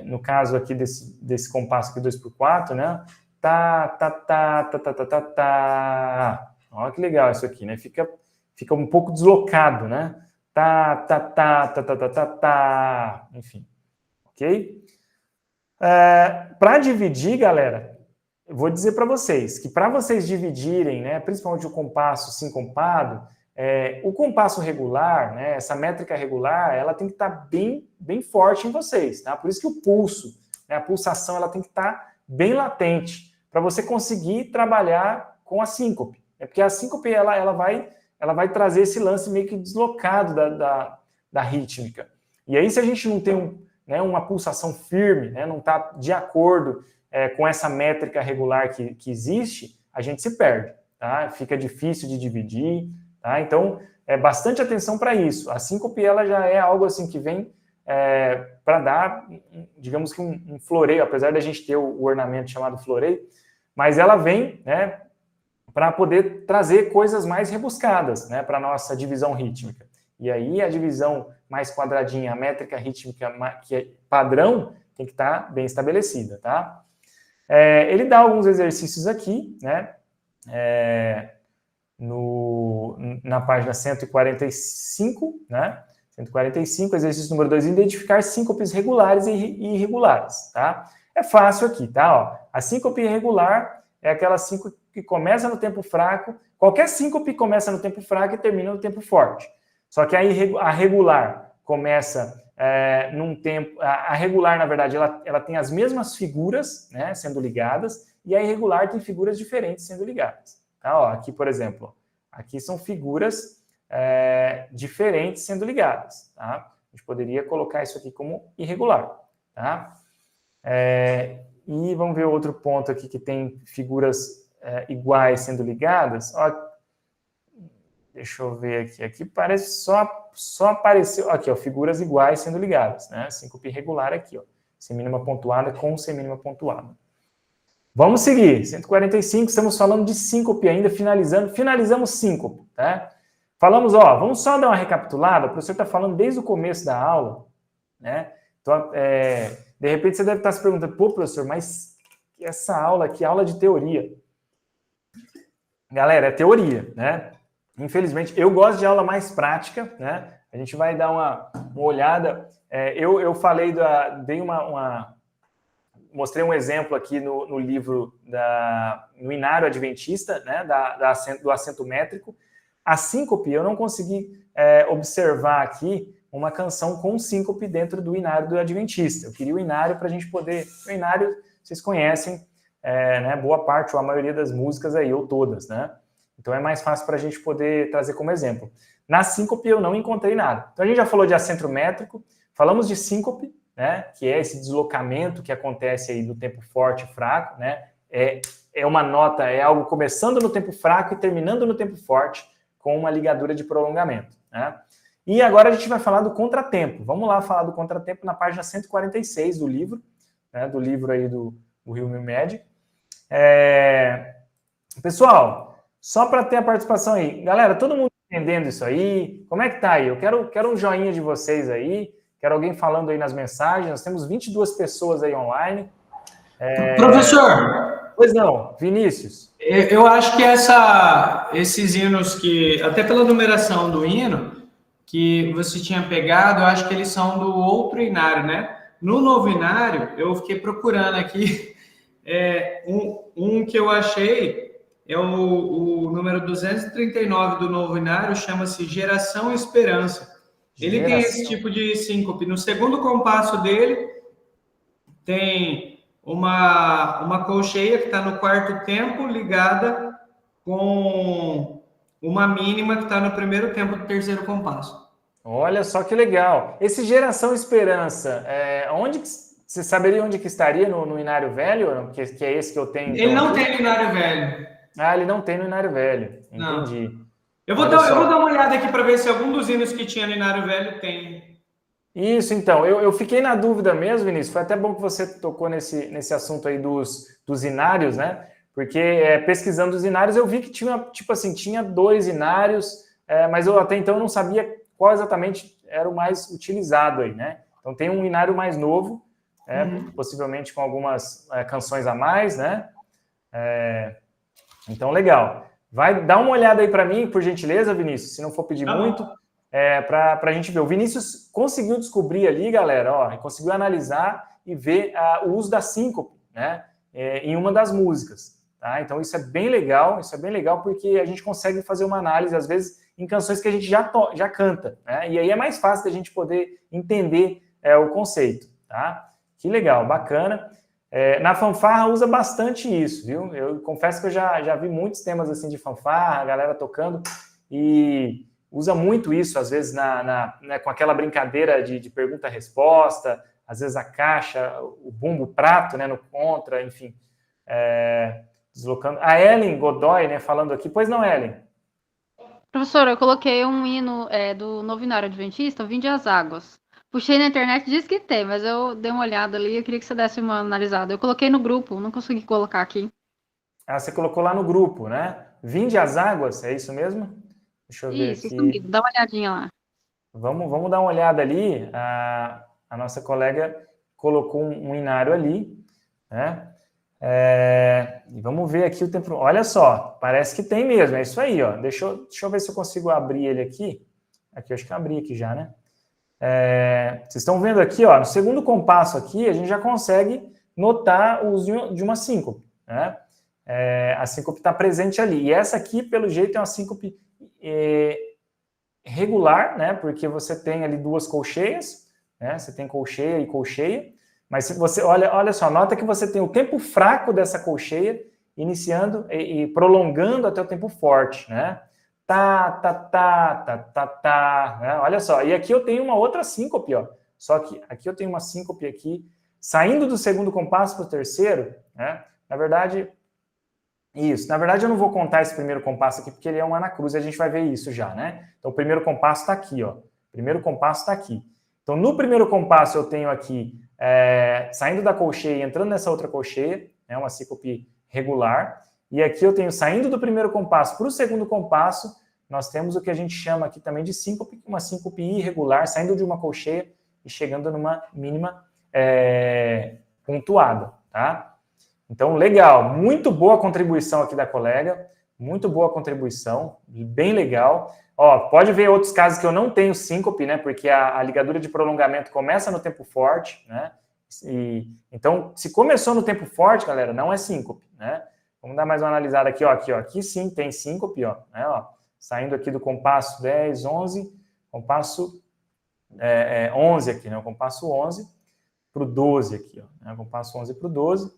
No caso aqui desse compasso aqui 2x4, né? Tá, tá, tá, tá, tá, tá, tá, tá. Olha que legal isso aqui, né? Fica um pouco deslocado, né? Tá, tá, tá, tá, tá, tá, tá, tá. Enfim, ok? Para dividir, galera, eu vou dizer para vocês que para vocês dividirem, né? Principalmente o compasso sincopado, o compasso regular, né, essa métrica regular, ela tem que estar bem forte em vocês, tá? Por isso que o pulso, né, a pulsação, ela tem que estar bem latente para você conseguir trabalhar com a síncope. Porque a síncope, ela vai trazer esse lance meio que deslocado da rítmica. E aí, se a gente não tem uma pulsação firme, né, não está de acordo com essa métrica regular que existe, a gente se perde, tá? Fica difícil de dividir. Tá? Então, bastante atenção para isso. A síncope ela já é algo assim que vem para dar, digamos que um floreio, apesar da gente ter o ornamento chamado floreio, mas ela vem, né, para poder trazer coisas mais rebuscadas, né, para a nossa divisão rítmica. E aí a divisão mais quadradinha, a métrica rítmica que é padrão, tem que estar bem estabelecida. Tá? Ele dá alguns exercícios aqui, né? Na página 145, né? 145, exercício número 2, identificar síncopes regulares e irregulares, tá? É fácil aqui, tá? Ó, a síncope irregular é aquela síncope que começa no tempo fraco, qualquer síncope começa no tempo fraco e termina no tempo forte. Só que a regular começa num tempo... A regular, na verdade, ela tem as mesmas figuras, né, sendo ligadas, e a irregular tem figuras diferentes sendo ligadas. Tá, ó, aqui, por exemplo, aqui são figuras diferentes sendo ligadas. Tá? A gente poderia colocar isso aqui como irregular. Tá? E vamos ver outro ponto aqui que tem figuras iguais sendo ligadas. Ó, deixa eu ver aqui. Aqui parece só apareceu... Aqui, ó, figuras iguais sendo ligadas. Né? Síncope irregular aqui. Ó, semínima pontuada com semínima pontuada. Vamos seguir, 145, estamos falando de síncope ainda, finalizamos síncope, tá? Falamos, vamos só dar uma recapitulada, o professor está falando desde o começo da aula, né? Então, de repente você deve estar se perguntando, pô, professor, mas essa aula aqui é aula de teoria. Galera, é teoria, né? Infelizmente, eu gosto de aula mais prática, né? A gente vai dar uma olhada, eu falei, mostrei um exemplo aqui no livro no Inário Adventista, né, do acento métrico. A síncope, eu não consegui observar aqui uma canção com síncope dentro do Inário do Adventista. Eu queria o Inário para a gente poder... O Inário, vocês conhecem, né, boa parte ou a maioria das músicas aí, ou todas, né? Então é mais fácil para a gente poder trazer como exemplo. Na síncope eu não encontrei nada. Então a gente já falou de acento métrico, falamos de síncope, né, que é esse deslocamento que acontece aí do tempo forte e fraco, né, é uma nota, é algo começando no tempo fraco e terminando no tempo forte, com uma ligadura de prolongamento, né. E agora a gente vai falar do contratempo. Vamos lá falar do contratempo na página 146 do livro, né, do livro aí do Rio Med. Pessoal, só para ter a participação aí, galera, todo mundo entendendo isso aí? Como é que tá aí? Eu quero um joinha de vocês aí. Quero alguém falando aí nas mensagens. Nós temos 22 pessoas aí online. Professor! Pois não, Vinícius. Eu acho que esses hinos que, até pela numeração do hino, que você tinha pegado, eu acho que eles são do outro inário, né? No novo inário, eu fiquei procurando aqui, um que eu achei, é o número 239 do novo inário, chama-se Geração Esperança. Ele tem esse tipo de síncope. No segundo compasso dele, tem uma colcheia que está no quarto tempo ligada com uma mínima que está no primeiro tempo do terceiro compasso. Olha só que legal. Esse Geração Esperança, onde você saberia onde que estaria no Inário Velho? Que é esse que eu tenho Ele então não aqui? tem Inário Velho. Ah, ele não tem no Inário Velho. Não. Entendi. Eu vou Olha dar, eu vou só. dar uma olhada aqui para ver se algum dos hinos que tinha no Inário Velho tem. Isso, então. Eu fiquei na dúvida mesmo, Vinícius. Foi até bom que você tocou nesse assunto aí dos inários, né? Porque pesquisando os inários eu vi que tinha, tipo assim, tinha 2 inários, mas eu até então não sabia qual exatamente era o mais utilizado aí, né? Então tem um inário mais novo, possivelmente com algumas canções a mais, né? Então, legal. Vai dar uma olhada aí para mim, por gentileza, Vinícius, se não for pedir Tá muito, bom. para a gente ver. O Vinícius conseguiu descobrir ali, galera, ó, conseguiu analisar e ver o uso da síncope, né, em uma das músicas. Tá? Então, isso é bem legal porque a gente consegue fazer uma análise, às vezes, em canções que a gente já canta, né? E aí é mais fácil da gente poder entender o conceito. Tá? Que legal, bacana. Na fanfarra usa bastante isso, viu? Eu confesso que eu já vi muitos temas assim de fanfarra, a galera tocando, e usa muito isso, às vezes, né, com aquela brincadeira de pergunta-resposta, às vezes a caixa, o bumbo, o prato, né, no contra, enfim, deslocando. A Ellen Godoy, né, falando aqui. Pois não, Ellen? Professor, eu coloquei um hino do Novenário Adventista, Vinde às Águas. Puxei na internet, diz que tem, mas eu dei uma olhada ali, eu queria que você desse uma analisada. Eu coloquei no grupo, não consegui colocar aqui. Ah, você colocou lá no grupo, né? Vinde às Águas, é isso mesmo? Deixa eu ver Isso aqui. mesmo, dá uma olhadinha lá. Vamos dar uma olhada ali. A nossa colega colocou um inário ali, né? E vamos ver aqui o tempo. Olha só, parece que tem mesmo, é isso aí, ó. Deixa eu ver se eu consigo abrir ele aqui. Aqui, eu acho que eu abri aqui já, né? Vocês estão vendo aqui, ó, no segundo compasso aqui, a gente já consegue notar o uso de uma síncope, né? A síncope está presente ali. E essa aqui, pelo jeito, é uma síncope regular, né? Porque você tem ali 2 colcheias, né? Você tem colcheia e colcheia. Mas se você olha só, nota que você tem o tempo fraco dessa colcheia iniciando e prolongando até o tempo forte, né? Tá, tá, tá, tá, tá, tá, né? Olha só, e aqui eu tenho uma outra síncope, ó. Só que aqui eu tenho uma síncope aqui, saindo do segundo compasso para o terceiro, né? Na verdade, eu não vou contar esse primeiro compasso aqui, porque ele é um anacruz, e a gente vai ver isso já, né? Então, o primeiro compasso está aqui, ó. O primeiro compasso está aqui. Então, no primeiro compasso, eu tenho aqui, saindo da colcheia e entrando nessa outra colcheia, né, uma síncope regular. E aqui eu tenho, saindo do primeiro compasso para o segundo compasso, nós temos o que a gente chama aqui também de síncope, uma síncope irregular, saindo de uma colcheia e chegando numa mínima pontuada, tá? Então, legal, muito boa contribuição aqui da colega, muito boa contribuição, bem legal. Ó, pode ver outros casos que eu não tenho síncope, né? Porque a ligadura de prolongamento começa no tempo forte, né? Então, se começou no tempo forte, galera, não é síncope, né? Vamos dar mais uma analisada aqui, ó. Aqui sim tem síncope, ó, né? Ó, saindo aqui do compasso 10, 11, compasso 11 aqui, né? O compasso 11 para o 12 aqui, ó, né? O compasso 11 para o 12.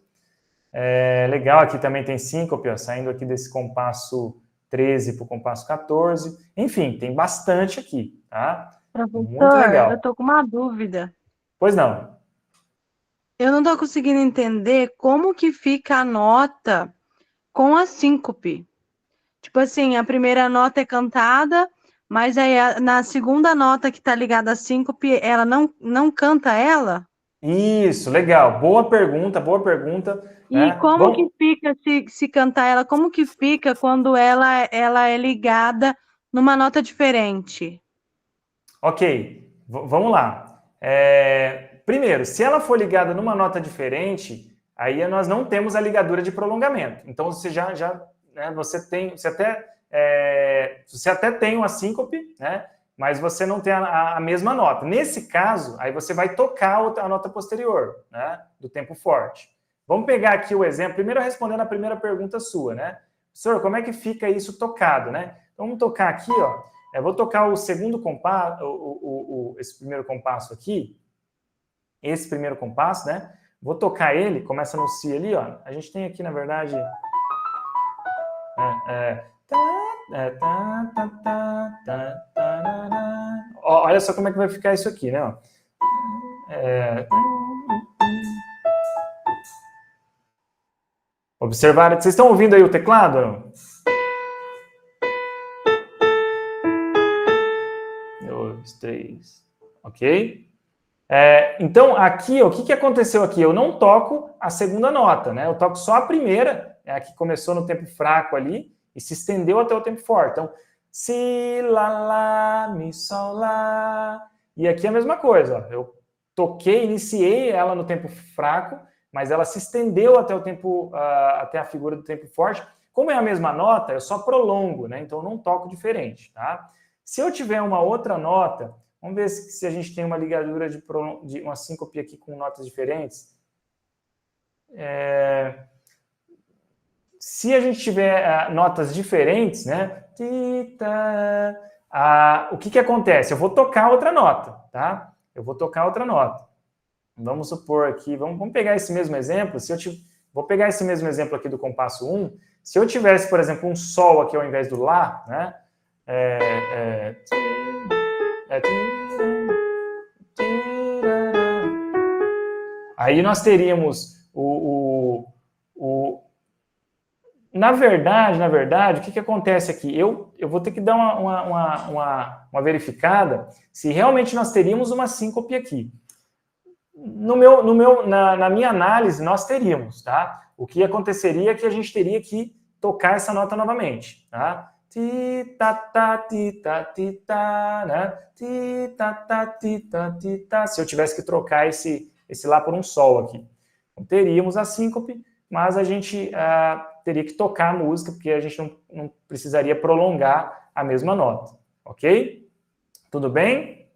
Legal, aqui também tem síncope, ó, saindo aqui desse compasso 13 para o compasso 14. Enfim, tem bastante aqui, tá? Muito Professor, legal. eu tô com uma dúvida. Pois não. Eu não tô conseguindo entender como que fica a nota com a síncope. Tipo assim, a primeira nota é cantada, mas aí na segunda nota que tá ligada à síncope, ela não canta ela? Isso, legal. Boa pergunta, boa pergunta. E Né? como que Bom, fica se cantar ela? Como que fica quando ela é ligada numa nota diferente? ok, vamos lá. Primeiro, se ela for ligada numa nota diferente, aí nós não temos a ligadura de prolongamento. Então, você né, você até tem uma síncope, né? Mas você não tem a mesma nota. Nesse caso, aí você vai tocar a nota posterior, né? Do tempo forte. Vamos pegar aqui o exemplo, primeiro respondendo a primeira pergunta sua, né? Professor, como é que fica isso tocado, né? Então, vamos tocar aqui, ó. Vou tocar o segundo compasso, esse primeiro compasso aqui, esse primeiro compasso, né? Vou tocar ele, começa no Si ali, ó. A gente tem aqui, na verdade... olha só como é que vai ficar isso aqui, né? Observar, vocês estão ouvindo aí o teclado ou não? 2, 3, ok? Então, aqui, o que aconteceu aqui? Eu não toco a segunda nota, né? Eu toco só a primeira, a que começou no tempo fraco ali e se estendeu até o tempo forte. Então, si, lá, lá, mi, sol, lá. E aqui é a mesma coisa, ó. Eu toquei, iniciei ela no tempo fraco, mas ela se estendeu até o tempo, até a figura do tempo forte. Como é a mesma nota, eu só prolongo, né? Então eu não toco diferente, tá? Se eu tiver uma outra nota, vamos ver se a gente tem uma ligadura de uma síncope aqui com notas diferentes. Se a gente tiver notas diferentes, né? O que acontece? Eu vou tocar outra nota, tá? Eu vou tocar outra nota. Vamos supor aqui, vamos pegar esse mesmo exemplo. Vou pegar esse mesmo exemplo aqui do compasso 1. Se eu tivesse, por exemplo, um sol aqui ao invés do lá, né? Aí nós teríamos na verdade, o que acontece aqui? Eu vou ter que dar uma verificada se realmente nós teríamos uma síncope aqui. Na minha análise, nós teríamos, tá? O que aconteceria é que a gente teria que tocar essa nota novamente, tá? Ti, ta, ta, ti, ta, ti, ta, né? Ti, ta, ta, ti, ta, ti, ta. Se eu tivesse que trocar esse lá por um sol aqui. Então, teríamos a síncope, mas a gente teria que tocar a música, porque a gente não precisaria prolongar a mesma nota, ok? Tudo bem?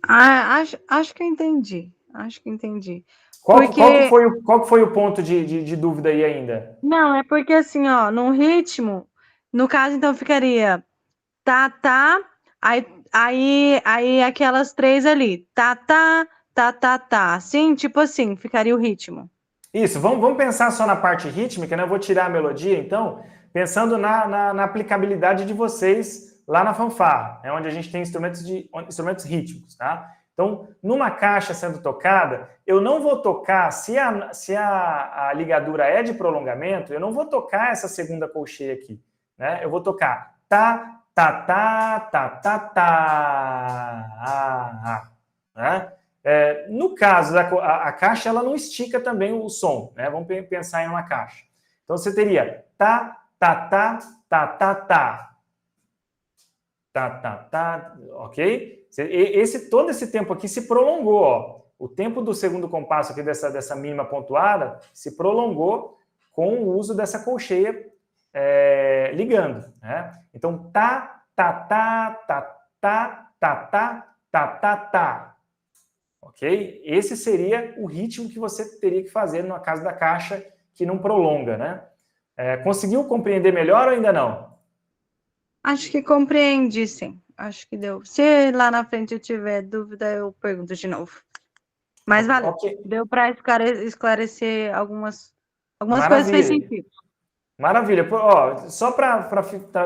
Acho que eu entendi. Acho que entendi. Qual que foi o ponto de dúvida aí ainda? Não, é porque assim, ó, no ritmo, no caso, então ficaria tá, tá, aí aquelas três ali, tá, tá, tá, tá, tá, assim, tipo assim, ficaria o ritmo. Isso, vamos pensar só na parte rítmica, né? Eu vou tirar a melodia, então, pensando na aplicabilidade de vocês lá na fanfarra, onde a gente tem instrumentos rítmicos, tá? Então, numa caixa sendo tocada, eu não vou tocar, se a ligadura é de prolongamento, eu não vou tocar essa segunda colcheia aqui, né? Eu vou tocar tá, tá, tá, tá, tá, tá, né? No caso, a caixa, ela não estica também o som, né? Vamos pensar em uma caixa. Então, você teria tá, tá, tá, tá, tá, tá, tá, tá, tá, ok? Todo esse tempo aqui se prolongou, ó. O tempo do segundo compasso aqui dessa mínima pontuada se prolongou com o uso dessa colcheia ligando, né? Então, tá, tá, tá, tá, tá, tá, tá, tá, tá, tá. Ok? Esse seria o ritmo que você teria que fazer no caso da caixa que não prolonga, né? Conseguiu compreender melhor ou ainda não? Acho que compreendi, sim. Acho que deu. Se lá na frente eu tiver dúvida, eu pergunto de novo. Mas valeu. Okay. Deu para esclarecer algumas coisas fez sentido. Maravilha. Só para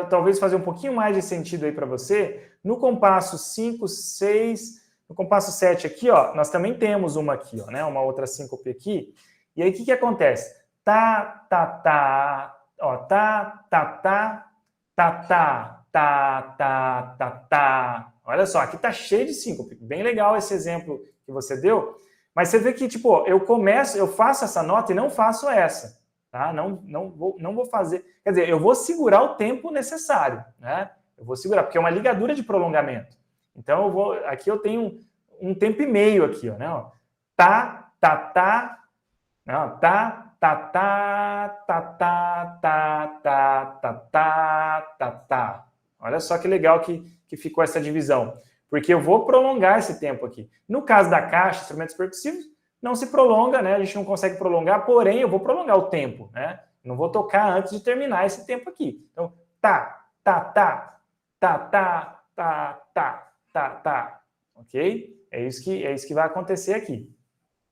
talvez fazer um pouquinho mais de sentido aí para você, no compasso 5, 6, no compasso 7 aqui, ó, nós também temos uma aqui, ó, né? Uma outra síncope aqui. E aí, o que acontece? Tá, tá, tá, ó, tá, tá, tá, tá, tá, tá, tá, tá, tá. Olha só, aqui tá cheio de síncope. Bem legal esse exemplo que você deu. Mas você vê que, tipo, eu faço essa nota e não faço essa, tá? Não vou fazer. Quer dizer, eu vou segurar o tempo necessário, né? Eu vou segurar, porque é uma ligadura de prolongamento. Então, aqui eu tenho um tempo e meio aqui, ó, né? Ó. Tá, tá, tá, não, tá, tá, tá, tá, tá, tá, tá, tá, tá, tá, tá. Olha só que legal que ficou essa divisão. Porque eu vou prolongar esse tempo aqui. No caso da caixa, instrumentos percussivos, não se prolonga, né? A gente não consegue prolongar, porém, eu vou prolongar o tempo, né? Não vou tocar antes de terminar esse tempo aqui. Então, tá, tá, tá, tá, tá, tá, tá, tá, tá. Ok? É isso que vai acontecer aqui.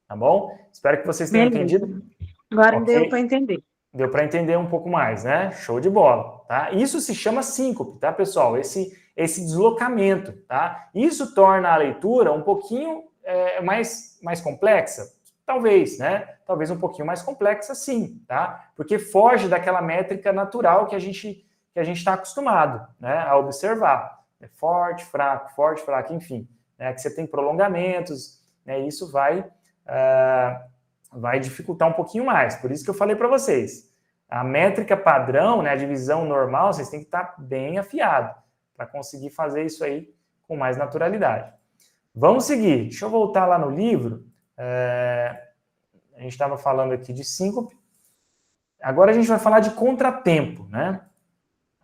Tá bom? Espero que vocês tenham entendido. Agora deu para entender. Deu para entender um pouco mais, né? Show de bola, tá? Isso se chama síncope, tá, pessoal? Esse deslocamento, tá? Isso torna a leitura um pouquinho mais complexa, talvez, né? Talvez um pouquinho mais complexa, sim, tá? Porque foge daquela métrica natural que a gente está acostumado, né, a observar. É forte, fraco, enfim, né? Que você tem prolongamentos, né? Isso vai dificultar um pouquinho mais. Por isso que eu falei para vocês, a métrica padrão, né, a divisão normal, vocês têm que estar bem afiado para conseguir fazer isso aí com mais naturalidade. Vamos seguir. Deixa eu voltar lá no livro. A gente estava falando aqui de síncope. Agora a gente vai falar de contratempo, né?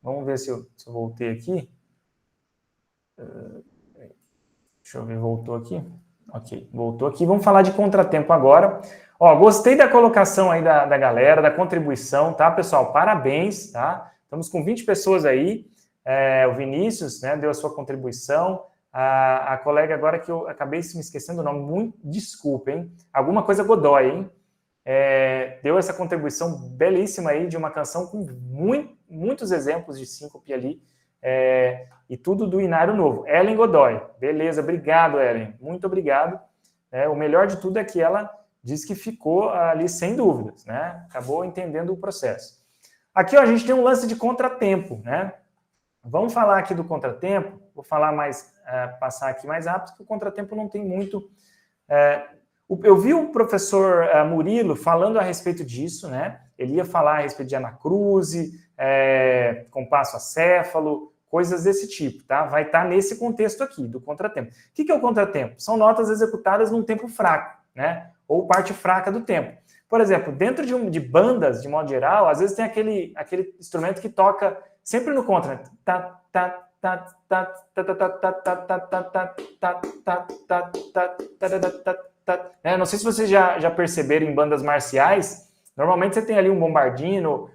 Vamos ver se eu voltei aqui. Deixa eu ver, voltou aqui? Ok, voltou aqui. Vamos falar de contratempo agora. Ó, gostei da colocação aí da galera, da contribuição, tá, pessoal? Parabéns, tá? Estamos com 20 pessoas aí. O Vinícius, né, deu a sua contribuição. A colega agora que eu acabei me esquecendo o nome, muito desculpa, hein? Alguma coisa Godoy, hein? Deu essa contribuição belíssima aí de uma canção com muitos exemplos de síncope ali, e tudo do Inário Novo. Ellen Godoy, beleza, obrigado, Ellen, muito obrigado. O melhor de tudo é que ela diz que ficou ali sem dúvidas, né? Acabou entendendo o processo. Aqui, ó, a gente tem um lance de contratempo, né? Vamos falar aqui do contratempo, vou falar passar aqui mais rápido, porque o contratempo não tem muito... Eu vi o professor Murilo falando a respeito disso, né? Ele ia falar a respeito de anacruse, compasso acéfalo, coisas desse tipo, tá? Vai estar nesse contexto aqui, do contratempo. O que é o contratempo? São notas executadas num tempo fraco, né? Ou parte fraca do tempo. Por exemplo, dentro de bandas, de modo geral, às vezes tem aquele instrumento que toca sempre no contra, né? Não sei se vocês já perceberam em bandas marciais, normalmente você tem ali um bombardino,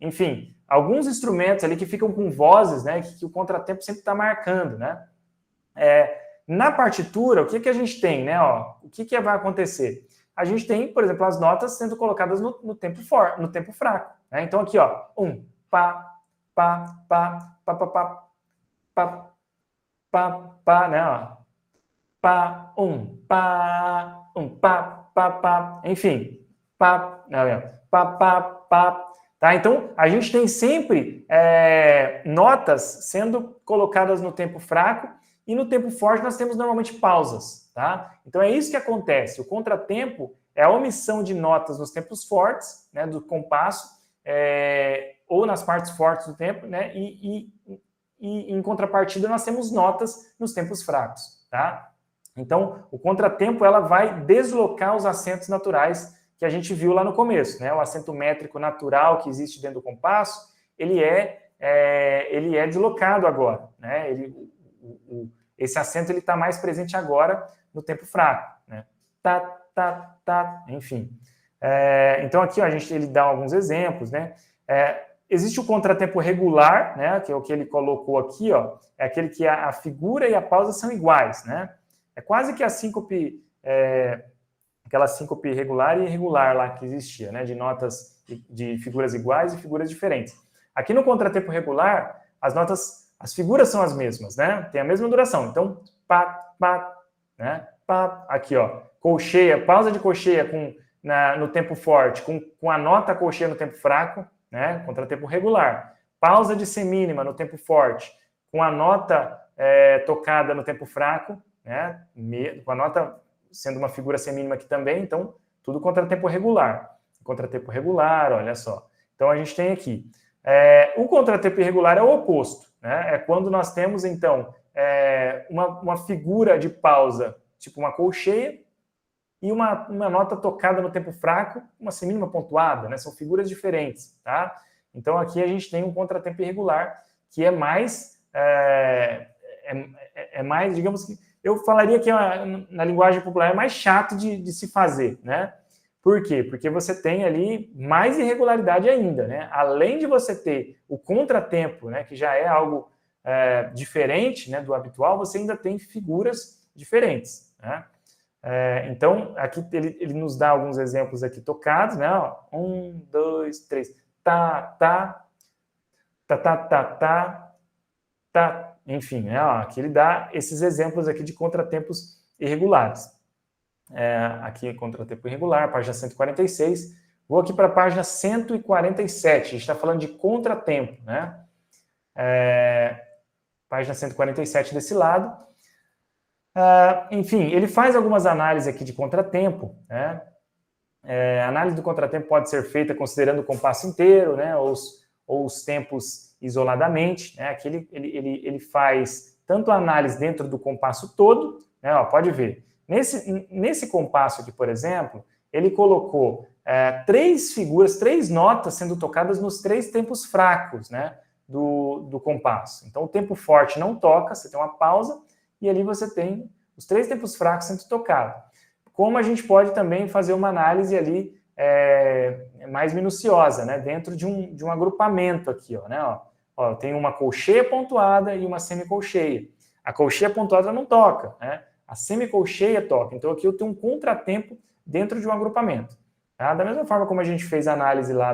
enfim, alguns instrumentos ali que ficam com vozes, né, que o contratempo sempre está marcando, né? Na partitura, o que a gente tem, né? Ó, o que vai acontecer? A gente tem, por exemplo, as notas sendo colocadas no tempo fraco, né? Então aqui, ó, pá, pá, pá, pá, pá, pá, pá, pá, pá, né? Ó, pá, pá, pá, pá, enfim, pá, pá, pá, pá, tá? Então, a gente tem sempre notas sendo colocadas no tempo fraco e no tempo forte nós temos normalmente pausas, tá? Então, é isso que acontece. O contratempo é a omissão de notas nos tempos fortes, né, do compasso, ou nas partes fortes do tempo, né, e em contrapartida nós temos notas nos tempos fracos, tá? Então, o contratempo ela vai deslocar os acentos naturais que a gente viu lá no começo, né? O acento métrico natural que existe dentro do compasso, ele é deslocado agora, né? Esse acento ele está mais presente agora no tempo fraco, né? Enfim. Então, aqui ó, ele dá alguns exemplos, né? Existe o contratempo regular, né? Que é o que ele colocou aqui, ó. É aquele que a figura e a pausa são iguais, né? É quase que a síncope, aquela síncope regular e irregular lá que existia, né? De notas de figuras iguais e figuras diferentes. Aqui no contratempo regular, as figuras são as mesmas, né? Tem a mesma duração. Então, pá, pá, né? Pá, aqui, ó, colcheia, pausa de colcheia no tempo forte, com a nota colcheia no tempo fraco, né? Contratempo regular. Pausa de semínima no tempo forte, com a nota tocada no tempo fraco, né? Com a nota sendo uma figura semínima aqui também, então, tudo contratempo regular. Contratempo regular, olha só. Então, a gente tem aqui. O contratempo irregular é o oposto, né? É quando nós temos, então, uma figura de pausa, tipo uma colcheia, e uma nota tocada no tempo fraco, uma semínima pontuada, né? São figuras diferentes, tá? Então, aqui a gente tem um contratempo irregular, que é mais, digamos que, eu falaria que na linguagem popular é mais chato de se fazer, né? Por quê? Porque você tem ali mais irregularidade ainda, né? Além de você ter o contratempo, né, que já é algo diferente, né, do habitual, você ainda tem figuras diferentes, né? Então, aqui ele nos dá alguns exemplos aqui tocados, né? Ó, 1, 2, 3, tá, tá, tá, tá, tá, tá, tá, enfim, né? Ó, aqui ele dá esses exemplos aqui de contratempos irregulares. Aqui contratempo irregular, página 146. Vou aqui para a página 147, a gente está falando de contratempo, né? Página 147 desse lado. Enfim, ele faz algumas análises aqui de contratempo, né? A análise do contratempo pode ser feita considerando o compasso inteiro, né? Ou os tempos isoladamente, né? Aqui ele faz tanto a análise dentro do compasso todo, né? Ó, pode ver. Nesse compasso aqui, por exemplo, ele colocou 3 figuras, 3 notas sendo tocadas nos 3 tempos fracos, né? Do compasso. Então, o tempo forte não toca, você tem uma pausa, e ali você tem os 3 tempos fracos sendo tocados. Como a gente pode também fazer uma análise ali mais minuciosa, né? Dentro de um agrupamento aqui, ó, né? Ó, tem uma colcheia pontuada e uma semicolcheia. A colcheia pontuada não toca, né? A semicolcheia toca. Então, aqui eu tenho um contratempo dentro de um agrupamento. Tá? Da mesma forma como a gente fez a análise lá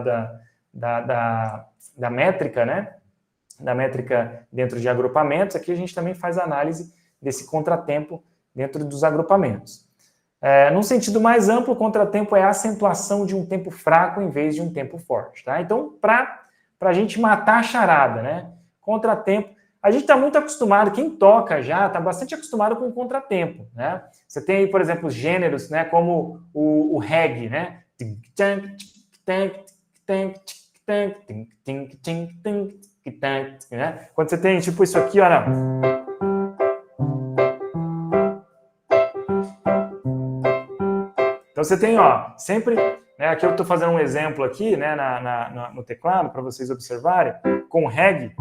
da métrica, né? Da métrica dentro de agrupamentos, aqui a gente também faz a análise desse contratempo dentro dos agrupamentos. Num sentido mais amplo, o contratempo é a acentuação de um tempo fraco em vez de um tempo forte. Tá? Então, para a gente matar a charada, né? Contratempo, a gente está muito acostumado, quem toca já está bastante acostumado com o contratempo. Né? Você tem aí, por exemplo, os gêneros, né? Como o reggae, né? Quando você tem tipo isso aqui, olha. Então você tem, ó, sempre, né, aqui eu estou fazendo um exemplo aqui, né, no teclado para vocês observarem, com reggae.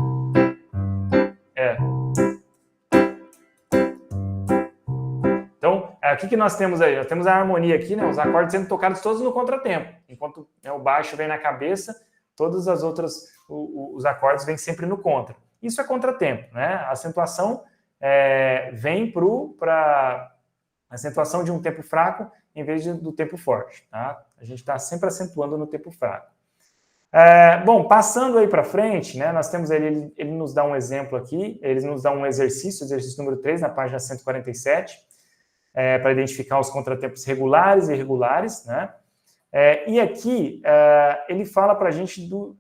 Então, o que nós temos aí? Nós temos a harmonia aqui, né, os acordes sendo tocados todos no contratempo, enquanto, né, o baixo vem na cabeça, todas as outras, os acordes vêm sempre no contra. Isso é contratempo, né? A acentuação vem para a acentuação de um tempo fraco em vez do tempo forte, tá? A gente está sempre acentuando no tempo fraco. Bom, passando aí para frente, né, nós temos ele nos dá um exemplo aqui, ele nos dá um exercício número 3, na página 147, para identificar os contratempos regulares e irregulares, né? E aqui ele fala para a gente do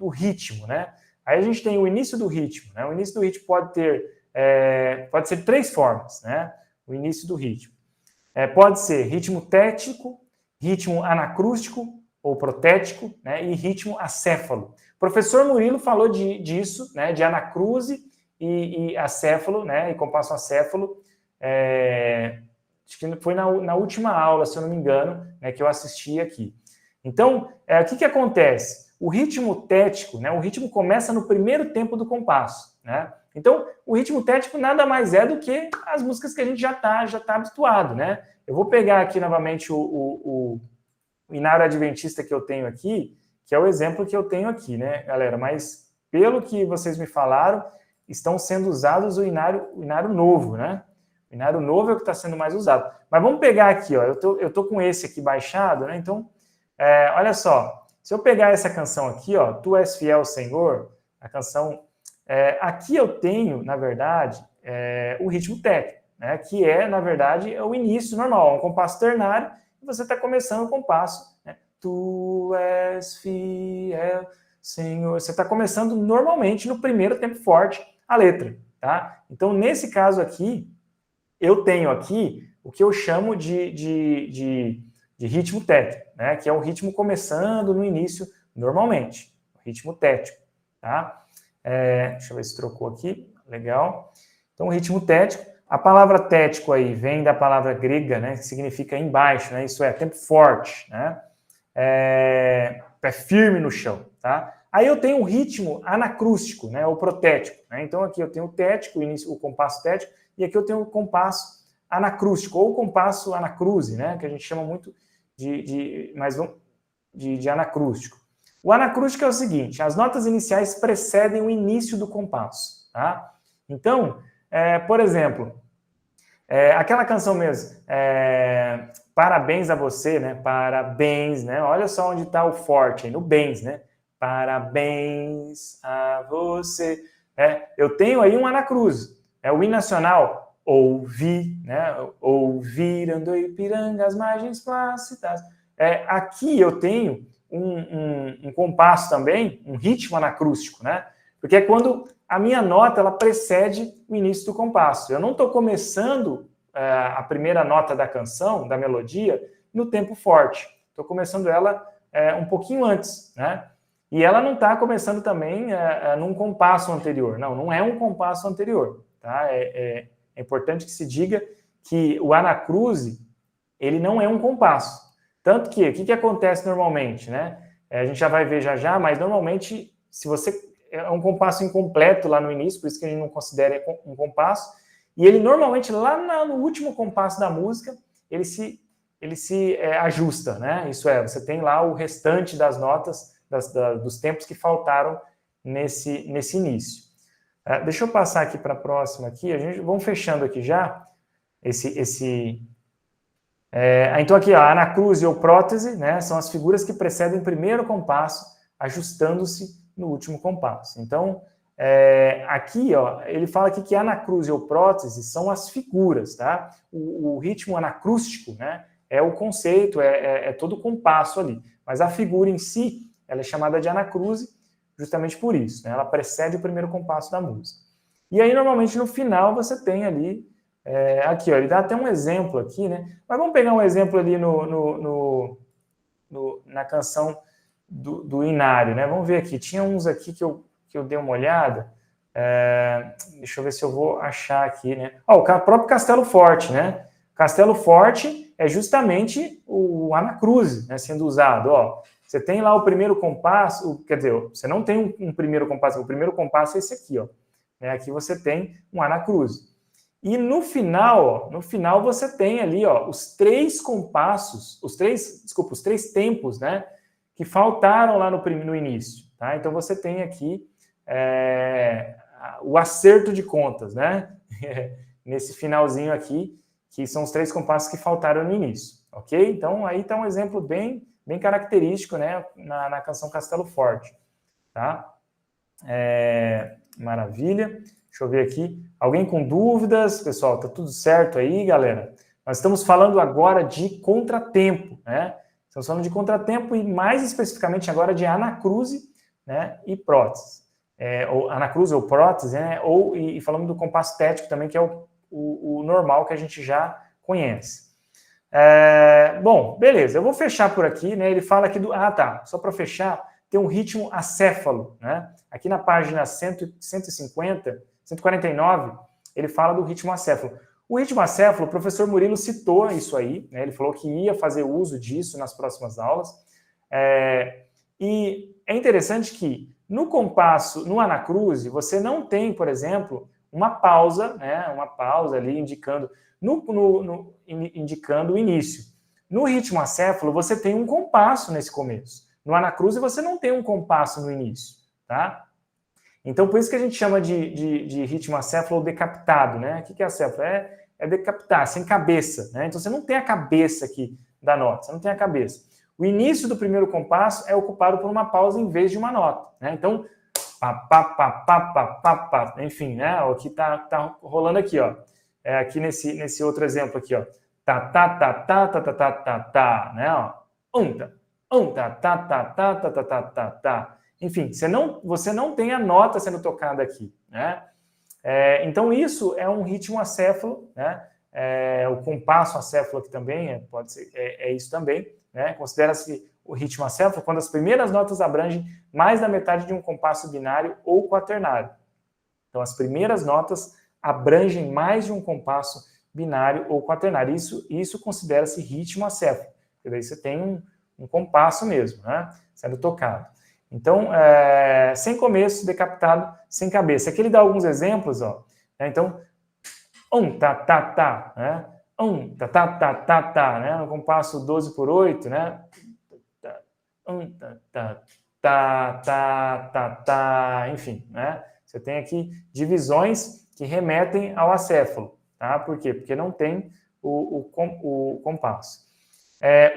ritmo, né? Aí a gente tem o início do ritmo, né? O início do ritmo pode ser 3 formas, né? O início do ritmo. Pode ser ritmo tético, ritmo anacrústico ou protético, né? E ritmo acéfalo. O professor Murilo falou disso, né? De anacruse e acéfalo, né? E compasso acéfalo. Acho que foi na última aula, se eu não me engano, né, que eu assisti aqui. Então, o que acontece? O ritmo tético, né, o ritmo começa no primeiro tempo do compasso, né? Então, o ritmo tético nada mais é do que as músicas que a gente já tá habituado, né? Eu vou pegar aqui novamente o inário adventista que eu tenho aqui, que é o exemplo que eu tenho aqui, né, galera? Mas, pelo que vocês me falaram, estão sendo usados o inário novo, né? O inário novo é o que está sendo mais usado. Mas vamos pegar aqui, ó. Eu tô com esse aqui baixado, né? Então, olha só. Se eu pegar essa canção aqui, ó, Tu És Fiel, Senhor, a canção... aqui eu tenho, na verdade, o ritmo técnico, né? Que na verdade, é o início normal, um compasso ternário, e você está começando o compasso, né? Tu és fiel, Senhor. Você está começando normalmente no primeiro tempo forte a letra, tá? Então, nesse caso aqui, eu tenho aqui o que eu chamo de ritmo tético, né? Que é o ritmo começando no início normalmente, o ritmo tético, tá? Deixa eu ver se trocou aqui, legal. Então, o ritmo tético, a palavra tético aí vem da palavra grega, né? Que significa embaixo, né? Isso é, tempo forte, né? Pé firme no chão, tá? Aí eu tenho o ritmo anacrústico, né? O protético, né? Então, aqui eu tenho o tético, o compasso tético, e aqui eu tenho o compasso anacrústico, ou o compasso anacruse, né? Que a gente chama muito de anacrústico. O anacrústico é o seguinte, as notas iniciais precedem o início do compasso, tá? Então, por exemplo, Aquela canção mesmo, parabéns a você, né? Parabéns, né? Olha só onde está o forte, no bens, né? Parabéns a você. Eu tenho aí um anacruse. O hino nacional, ouvi, né? Ouvirando Ipiranga as margens plácidas. Aqui eu tenho um compasso também, um ritmo anacrústico, né? Porque é quando a minha nota ela precede o início do compasso. Eu não estou começando a primeira nota da canção, da melodia, no tempo forte. Estou começando ela um pouquinho antes, né? E ela não está começando também num compasso anterior. Não é um compasso anterior. Tá? É importante que se diga que o anacruse, ele não é um compasso. Tanto que, o que acontece normalmente, né? A gente já vai ver já, mas normalmente, se você... É um compasso incompleto lá no início, por isso que a gente não considera um compasso, e ele normalmente, lá no último compasso da música, ele se ajusta, né? Isso você tem lá o restante das notas, dos tempos que faltaram nesse início. Deixa eu passar aqui para a próxima aqui, vamos fechando aqui já, então aqui, ó, anacruse ou prótese, né, são as figuras que precedem o primeiro compasso, ajustando-se no último compasso. Então, aqui, ó, ele fala aqui que anacruse ou prótese são as figuras, tá? O ritmo anacrústico, né, é o conceito, é todo o compasso ali. Mas a figura em si, ela é chamada de anacruse justamente por isso, né? Ela precede o primeiro compasso da música. E aí, normalmente, no final, você tem ali, aqui, ó, ele dá até um exemplo aqui, né? Mas vamos pegar um exemplo ali na canção do Inário, né? Vamos ver aqui. Tinha uns aqui que eu dei uma olhada. Deixa eu ver se eu vou achar aqui, né? O próprio Castelo Forte, né? Castelo Forte é justamente o anacruse, né, sendo usado. Ó, você tem lá o primeiro compasso, quer dizer, você não tem um primeiro compasso, o primeiro compasso é esse aqui, ó. Aqui você tem um anacruse. E no final você tem ali, ó, os três compassos, os três tempos, né, que faltaram lá no início, tá? Então você tem aqui o acerto de contas, né? Nesse finalzinho aqui, que são os três compassos que faltaram no início, ok? Então aí está um exemplo bem característico, né, na canção Castelo Forte, tá? Maravilha. Deixa eu ver aqui. Alguém com dúvidas? Pessoal, tá tudo certo aí, galera? Nós estamos falando agora de contratempo, né? Estamos falando de contratempo e mais especificamente agora de anacruse, né, e prótese. Ou anacruse ou prótese, né? E falando do compasso tético também, que é o normal que a gente já conhece. Bom, beleza. Eu vou fechar por aqui, né? Ele fala aqui só para fechar, tem um ritmo acéfalo, né? Aqui na página 149, ele fala do ritmo acéfalo. O ritmo acéfalo, o professor Murilo citou isso aí, né? Ele falou que ia fazer uso disso nas próximas aulas. E é interessante que no compasso, no anacruse, você não tem, por exemplo, uma pausa, né? Uma pausa ali indicando, indicando o início. No ritmo acéfalo, você tem um compasso nesse começo. No anacruse, você não tem um compasso no início, tá? Então, por isso que a gente chama de ritmo acéfalo decapitado, né? O que é acéfalo? É decapitar, sem cabeça, né? Então, você não tem a cabeça aqui da nota, você não tem a cabeça. O início do primeiro compasso é ocupado por uma pausa em vez de uma nota, né? Então, pá, pá, pá, pá, pá, pá, pá, enfim, né? O que tá rolando aqui, ó. Aqui nesse outro exemplo aqui, ó. Tá, tá, tá, tá, tá, tá, tá, tá, tá, né? Ó. Tá, tá, tá, tá, tá, tá, tá, tá, tá. Enfim, você não tem a nota sendo tocada aqui, né? Então, isso é um ritmo acéfalo, né? O compasso acéfalo aqui também pode ser, isso também, né? Considera-se o ritmo acéfalo quando as primeiras notas abrangem mais da metade de um compasso binário ou quaternário. Então, as primeiras notas abrangem mais de um compasso binário ou quaternário. Isso considera-se ritmo acéfalo. Porque daí você tem um compasso mesmo, né? Sendo tocado. Então, sem começo, decapitado, sem cabeça. Aqui ele dá alguns exemplos, ó. Então, tá, tá, tá, né? Tá, tá, tá, tá, tá, né? No compasso 12/8, né? Tá, tá, tá, tá, tá, tá, enfim, né? Você tem aqui divisões que remetem ao acéfalo, tá? Por quê? Porque não tem o compasso.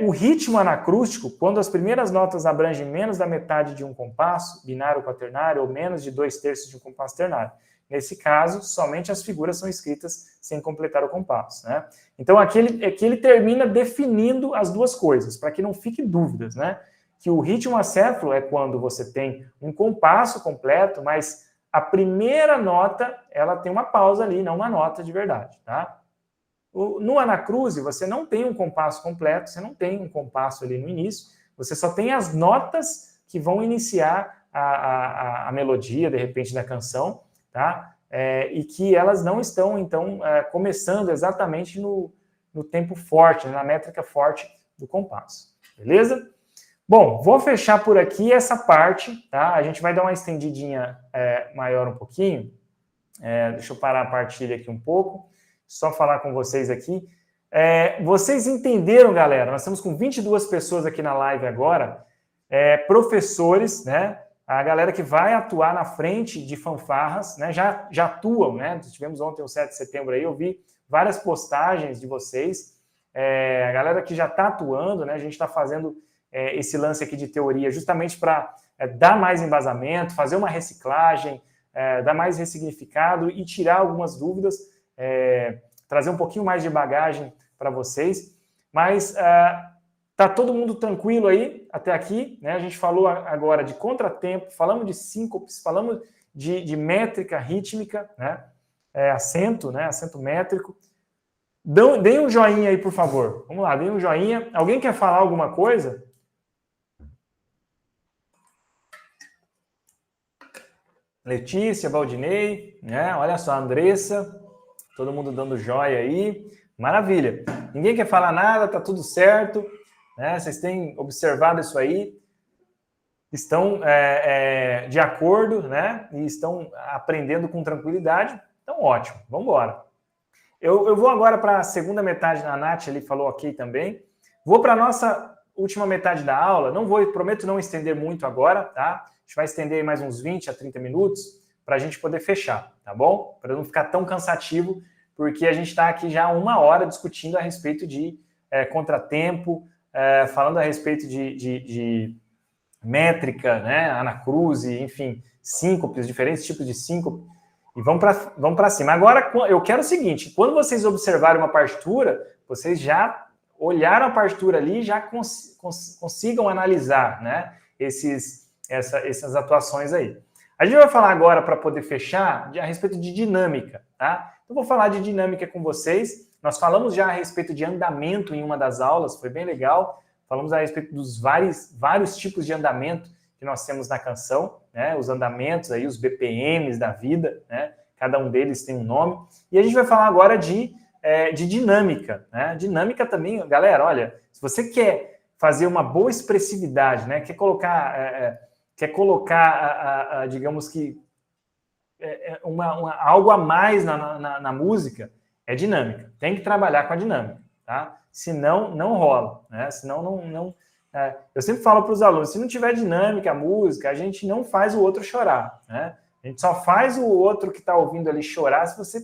O ritmo anacrústico, quando as primeiras notas abrangem menos da metade de um compasso, binário ou quaternário, ou menos de 2/3 de um compasso ternário. Nesse caso, somente as figuras são escritas sem completar o compasso, né? Então, aqui ele termina definindo as duas coisas, para que não fique dúvidas, né? Que o ritmo acéfalo é quando você tem um compasso completo, mas a primeira nota, ela tem uma pausa ali, não uma nota de verdade, tá? No anacruse, você não tem um compasso completo, você não tem um compasso ali no início, você só tem as notas que vão iniciar a melodia, de repente, da canção, tá? E que elas não estão, então, começando exatamente no tempo forte, na métrica forte do compasso, beleza? Bom, vou fechar por aqui essa parte, tá? A gente vai dar uma estendidinha maior um pouquinho. Deixa eu parar a partilha aqui um pouco, só falar com vocês aqui. Vocês entenderam, galera? Nós estamos com 22 pessoas aqui na live agora, professores, né? A galera que vai atuar na frente de fanfarras, né? Já atuam, né? Tivemos ontem o 7 de setembro aí, eu vi várias postagens de vocês. A galera que já está atuando, né? A gente está fazendo esse lance aqui de teoria justamente para dar mais embasamento, fazer uma reciclagem, dar mais ressignificado e tirar algumas dúvidas, trazer um pouquinho mais de bagagem para vocês. Mas tá todo mundo tranquilo aí até aqui, né? A gente falou agora de contratempo, falamos de síncopes, falamos de métrica rítmica, né? Acento, né? Acento métrico. Deem um joinha aí, por favor. Vamos lá, deem um joinha. Alguém quer falar alguma coisa? Letícia, Valdinei, né? Olha só, Andressa, todo mundo dando joia aí. Maravilha. Ninguém quer falar nada, tá tudo certo, né? Vocês têm observado isso aí, estão de acordo, né? E estão aprendendo com tranquilidade. Então, ótimo. Vamos embora. Eu vou agora para a segunda metade, a Nath ali falou ok também. Vou para a nossa última metade da aula. Prometo não estender muito agora, tá? A gente vai estender mais uns 20 a 30 minutos para a gente poder fechar, tá bom? Para não ficar tão cansativo, porque a gente está aqui já 1 hora discutindo a respeito de contratempo, falando a respeito de métrica, né? Anacruse, enfim, síncopes, diferentes tipos de síncope. E vamos para cima. Agora, eu quero o seguinte, quando vocês observarem uma partitura, vocês já olharam a partitura ali e já consigam analisar, né, essas atuações aí. A gente vai falar agora, para poder fechar, a respeito de dinâmica, tá? Então, vou falar de dinâmica com vocês. Nós falamos já a respeito de andamento em uma das aulas, foi bem legal. Falamos a respeito dos vários tipos de andamento que nós temos na canção, né? Os andamentos aí, os BPMs da vida, né? Cada um deles tem um nome. E a gente vai falar agora de dinâmica, né? Dinâmica também, galera, olha, se você quer fazer uma boa expressividade, né? Quer colocar digamos que, algo a mais na música, é dinâmica. Tem que trabalhar com a dinâmica, tá? Senão, não rola, né? Senão, não eu sempre falo para os alunos, se não tiver dinâmica, a música, a gente não faz o outro chorar, né? A gente só faz o outro que está ouvindo ali chorar se você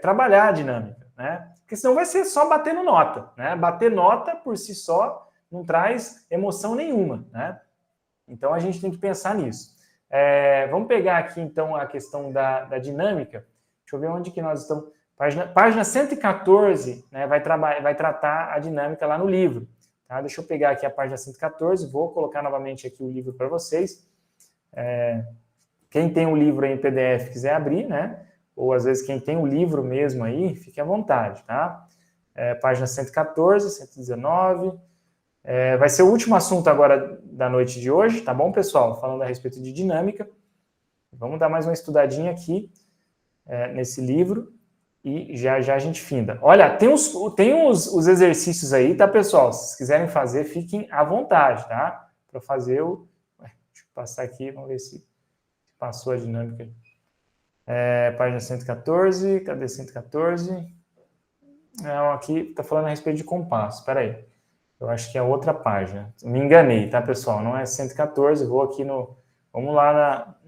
trabalhar a dinâmica, né? Porque senão vai ser só batendo nota, né? Bater nota por si só não traz emoção nenhuma, né? Então, a gente tem que pensar nisso. Vamos pegar aqui, então, a questão da dinâmica. Deixa eu ver onde que nós estamos. Página 114, né, vai tratar a dinâmica lá no livro. Tá? Deixa eu pegar aqui a página 114, vou colocar novamente aqui o livro para vocês. Quem tem o livro aí em PDF quiser abrir, né? Ou, às vezes, quem tem o livro mesmo aí, fique à vontade, tá? Página 114, 119... vai ser o último assunto agora da noite de hoje, tá bom, pessoal? Falando a respeito de dinâmica. Vamos dar mais uma estudadinha aqui nesse livro e já a gente finda. Olha, tem os exercícios aí, tá, pessoal? Se vocês quiserem fazer, fiquem à vontade, tá? Para fazer deixa eu passar aqui, vamos ver se passou a dinâmica. Página 114, cadê 114? Aqui tá falando a respeito de compasso, espera aí. Eu acho que é outra página. Me enganei, tá, pessoal? Não é 114, vou aqui vamos lá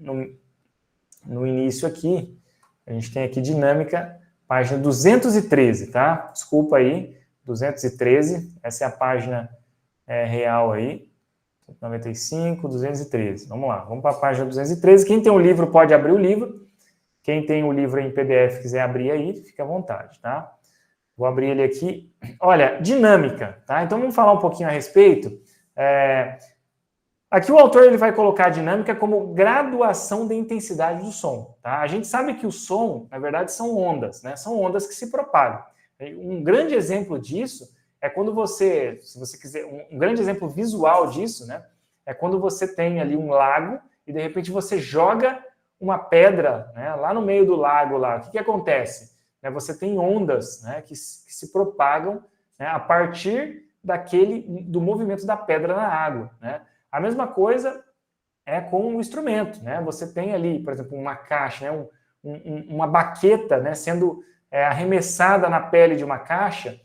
no início aqui. A gente tem aqui dinâmica, página 213, tá? Desculpa aí, 213, essa é a página real aí, 195, 213, vamos lá, vamos para a página 213, quem tem o livro pode abrir o livro, quem tem o livro em PDF quiser abrir aí, fica à vontade, tá? Vou abrir ele aqui. Olha, dinâmica, tá? Então vamos falar um pouquinho a respeito. Aqui o autor ele vai colocar a dinâmica como graduação da intensidade do som, tá? A gente sabe que o som, na verdade, são ondas, né? São ondas que se propagam. Um grande exemplo disso é quando você, se você quiser, um grande exemplo visual disso, né? É quando você tem ali um lago e de repente você joga uma pedra, né, lá no meio do lago lá. O que acontece? Você tem ondas, né, que se propagam, né, a partir do movimento da pedra na água, né? A mesma coisa é com o instrumento, né? Você tem ali, por exemplo, uma caixa, né, uma baqueta, né, sendo arremessada na pele de uma caixa,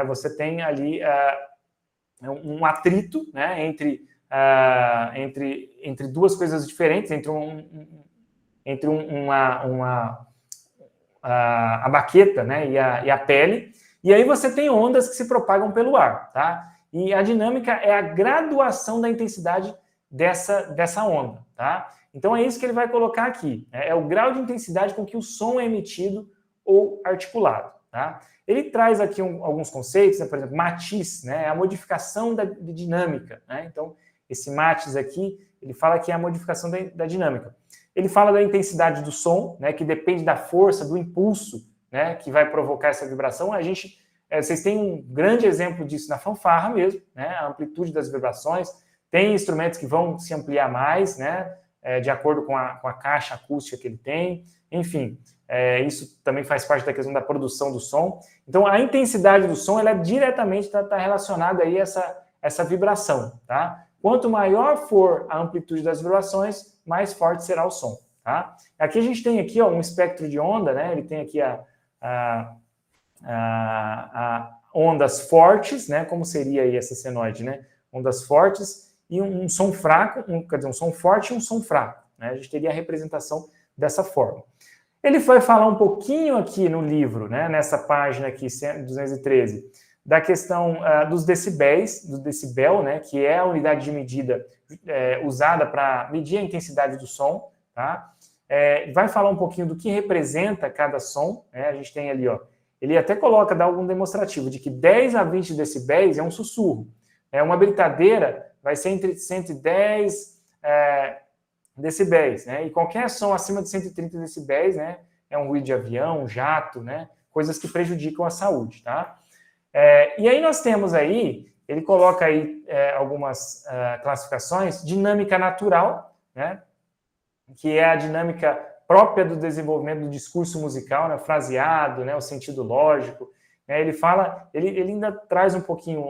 você tem ali um atrito, né, entre duas coisas diferentes, entre a baqueta, né, e a pele, e aí você tem ondas que se propagam pelo ar, tá? E a dinâmica é a graduação da intensidade dessa onda, tá? Então é isso que ele vai colocar aqui, né? É o grau de intensidade com que o som é emitido ou articulado, tá? Ele traz aqui alguns conceitos, né? Por exemplo, matiz, né? É a modificação da dinâmica, né? Então, esse matiz aqui, ele fala que é a modificação da dinâmica. Ele fala da intensidade do som, né, que depende da força, do impulso, né, que vai provocar essa vibração. Vocês têm um grande exemplo disso na fanfarra mesmo, né, a amplitude das vibrações. Tem instrumentos que vão se ampliar mais, né, de acordo com a caixa acústica que ele tem. Enfim, isso também faz parte da questão da produção do som. Então, a intensidade do som, ela diretamente está relacionada aí a essa vibração, tá? Quanto maior for a amplitude das vibrações, mais forte será o som, tá? Aqui a gente tem aqui, ó, um espectro de onda, né? Ele tem aqui ondas fortes, né? Como seria aí essa senoide, né? Ondas fortes e um som fraco, quer dizer, um som forte e um som fraco, né? A gente teria a representação dessa forma. Ele vai falar um pouquinho aqui no livro, né? Nessa página aqui, 213, da questão dos decibéis, do decibel, né, que é a unidade de medida usada para medir a intensidade do som, tá? Vai falar um pouquinho do que representa cada som, né? A gente tem ali, ó, ele até dá algum demonstrativo de que 10 a 20 decibéis é um sussurro. Uma britadeira vai ser entre 110 decibéis, né? E qualquer som acima de 130 decibéis, né, é um ruído de avião, um jato, né? Coisas que prejudicam a saúde, tá? E aí nós temos aí, ele coloca aí algumas classificações, dinâmica natural, né, que é a dinâmica própria do desenvolvimento do discurso musical, né, fraseado, né, o sentido lógico. Ele ainda traz um pouquinho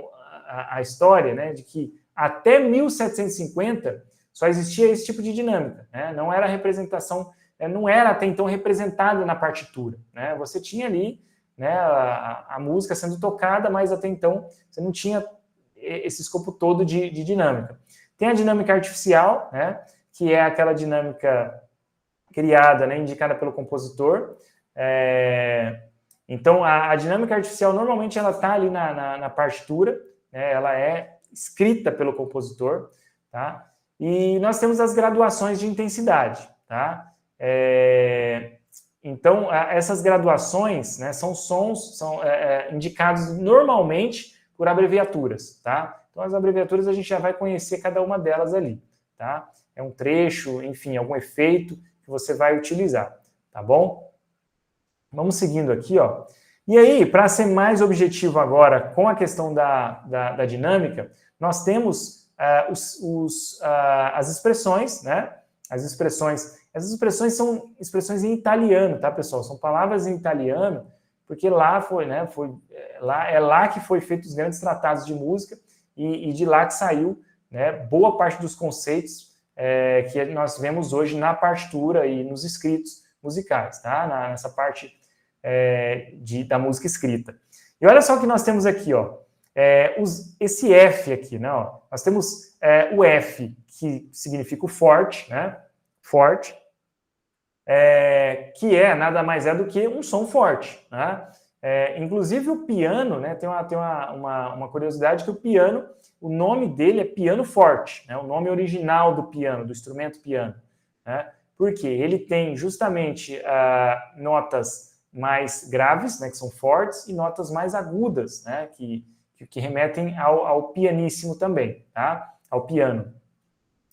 a história, né, de que até 1750 só existia esse tipo de dinâmica, né, não era representação, não era até então representada na partitura, né, você tinha ali, né, a música sendo tocada, mas até então você não tinha esse escopo todo de dinâmica. Tem a dinâmica artificial, né, que é aquela dinâmica criada, né, indicada pelo compositor. Então, a dinâmica artificial, normalmente, ela está ali na partitura, né, ela é escrita pelo compositor, tá? E nós temos as graduações de intensidade, tá? Então, essas graduações, né, são sons, são indicados normalmente por abreviaturas, tá? Então, as abreviaturas a gente já vai conhecer cada uma delas ali, tá? É um trecho, enfim, algum efeito que você vai utilizar, tá bom? Vamos seguindo aqui, ó. E aí, para ser mais objetivo agora com a questão da dinâmica, nós temos as expressões, né? Essas expressões são expressões em italiano, tá, pessoal? São palavras em italiano, porque lá lá que foi feito os grandes tratados de música e de lá que saiu, né, boa parte dos conceitos que nós vemos hoje na partitura e nos escritos musicais, tá? Nessa parte da música escrita. E olha só o que nós temos aqui, ó. Esse F aqui, né? Ó, nós temos o F, que significa o forte, né? Forte. que nada mais é do que um som forte, né? Inclusive o piano, né, tem uma curiosidade que o piano, o nome dele é piano forte, né, o nome original do piano, do instrumento piano, né? Porque ele tem justamente notas mais graves, né, que são fortes, e notas mais agudas, né, que remetem ao pianíssimo também, tá? Ao piano.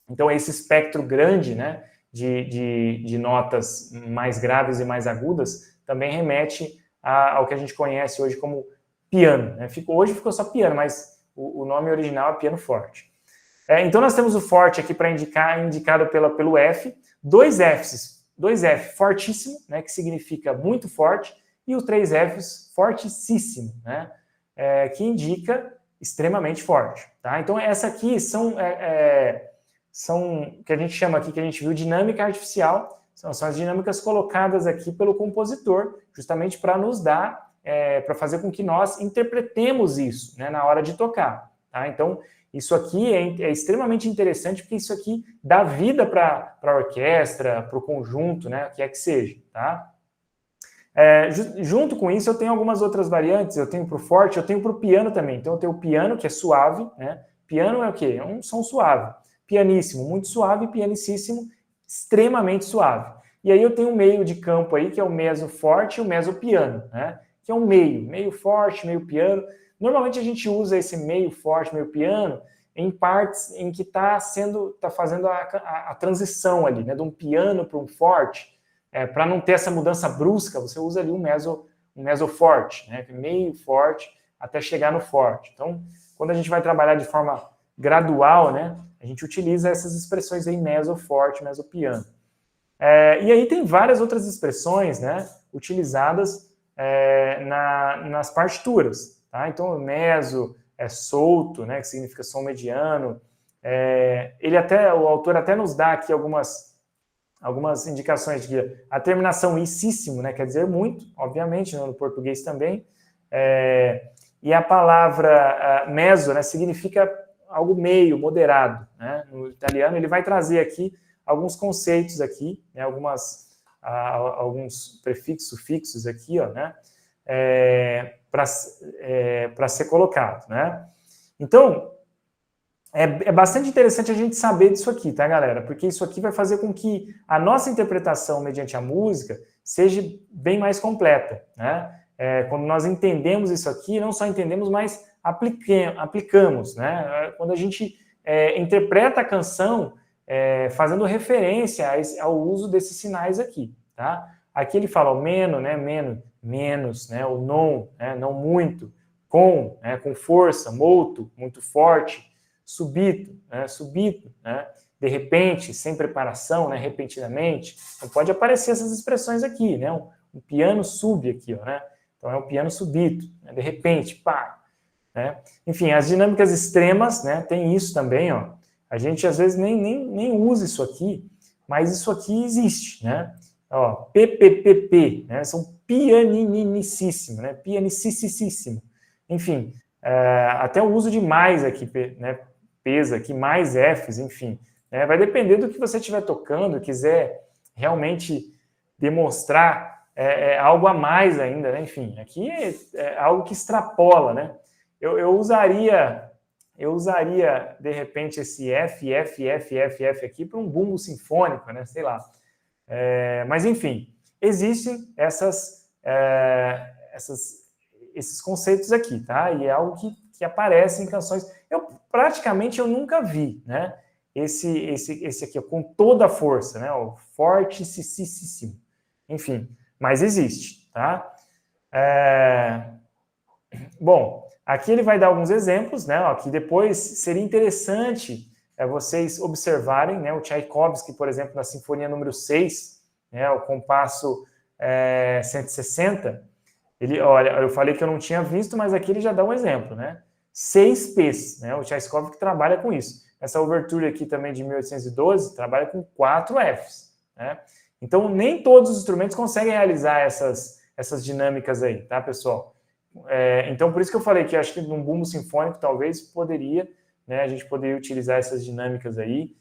Então, esse espectro grande, né, de notas mais graves e mais agudas também remete ao que a gente conhece hoje como piano, né? Hoje ficou só piano, mas o nome original é piano forte. Então, nós temos o forte aqui para indicado pelo F, dois F fortíssimo, né, que significa muito forte, e os 3 Fs fortíssimo, né, que indica extremamente forte. Tá? Então, essa aqui são que a gente chama aqui, que a gente viu, dinâmica artificial, são as dinâmicas colocadas aqui pelo compositor, justamente para nos dar, para fazer com que nós interpretemos isso, né, na hora de tocar. Tá? Então, isso aqui é extremamente interessante, porque isso aqui dá vida para a orquestra, para o conjunto, né, o que é que seja. Tá? Junto com isso, eu tenho algumas outras variantes, eu tenho para o forte, eu tenho para o piano também. Então, eu tenho o piano, que é suave, né? Piano é o quê? É um som suave. Pianíssimo, muito suave, pianicíssimo, extremamente suave. E aí eu tenho um meio de campo aí, que é o meso forte e o meso piano, né? Que é um meio forte, meio piano. Normalmente a gente usa esse meio forte, meio piano, em partes em que está fazendo a transição ali, né? De um piano para um forte. Para não ter essa mudança brusca, você usa ali um meso forte, né? Meio forte, até chegar no forte. Então, quando a gente vai trabalhar de forma gradual, né? A gente utiliza essas expressões aí, meso forte, meso piano. E aí tem várias outras expressões, né, utilizadas nas partituras. Tá? Então, o meso é solto, né, que significa som mediano. O autor até nos dá aqui algumas indicações de que a terminação icíssimo, né, quer dizer muito, obviamente, no português também. E a palavra meso, né, significa algo meio, moderado, né? No italiano, ele vai trazer aqui alguns conceitos aqui, né? Alguns prefixos, sufixos aqui, ó, né? Para ser colocado, né? Então, é bastante interessante a gente saber disso aqui, tá, galera? Porque isso aqui vai fazer com que a nossa interpretação mediante a música seja bem mais completa, né? Quando nós entendemos isso aqui, não só entendemos, mas aplicamos, né? Quando a gente interpreta a canção fazendo referência ao uso desses sinais aqui, tá? Aqui ele fala o meno, né? Menos, né? O non, né? Não muito, com, né? Com força, molto, muito forte, subito, né? Subito, né? De repente, sem preparação, né? Repentinamente. Então pode aparecer essas expressões aqui, né? Um piano sub aqui, ó, né? Então é um piano subito, né? De repente, pá. Né? Enfim, as dinâmicas extremas, né, tem isso também, ó. A gente às vezes nem usa isso aqui, mas isso aqui existe, né? Ó, PPPP, né, são pianinicíssimo, né, pianicicíssimo. Enfim, até o uso de mais aqui, né, pesa aqui, mais Fs, enfim. Né, vai depender do que você estiver tocando, quiser realmente demonstrar algo a mais ainda, né? Enfim, aqui é algo que extrapola, né? Eu usaria, de repente, esse F aqui para um bumbo sinfônico, né? Sei lá. Mas, enfim, existem esses conceitos aqui, tá? E é algo que aparece em canções. Praticamente eu nunca vi, né? Esse aqui, com toda a força, né? O fortíssimo. Enfim, mas existe, tá? Bom, aqui ele vai dar alguns exemplos, né? Ó, que depois seria interessante vocês observarem, né? O Tchaikovsky, por exemplo, na Sinfonia número 6, né? O compasso 160, olha, eu falei que eu não tinha visto, mas aqui ele já dá um exemplo, né? 6 Ps, né? O Tchaikovsky trabalha com isso. Essa overture aqui também de 1812 trabalha com 4 Fs, né? Então, nem todos os instrumentos conseguem realizar essas dinâmicas aí, tá, pessoal? Então, por isso que eu falei que acho que num bumbo sinfônico talvez poderia, né, a gente poderia utilizar essas dinâmicas aí.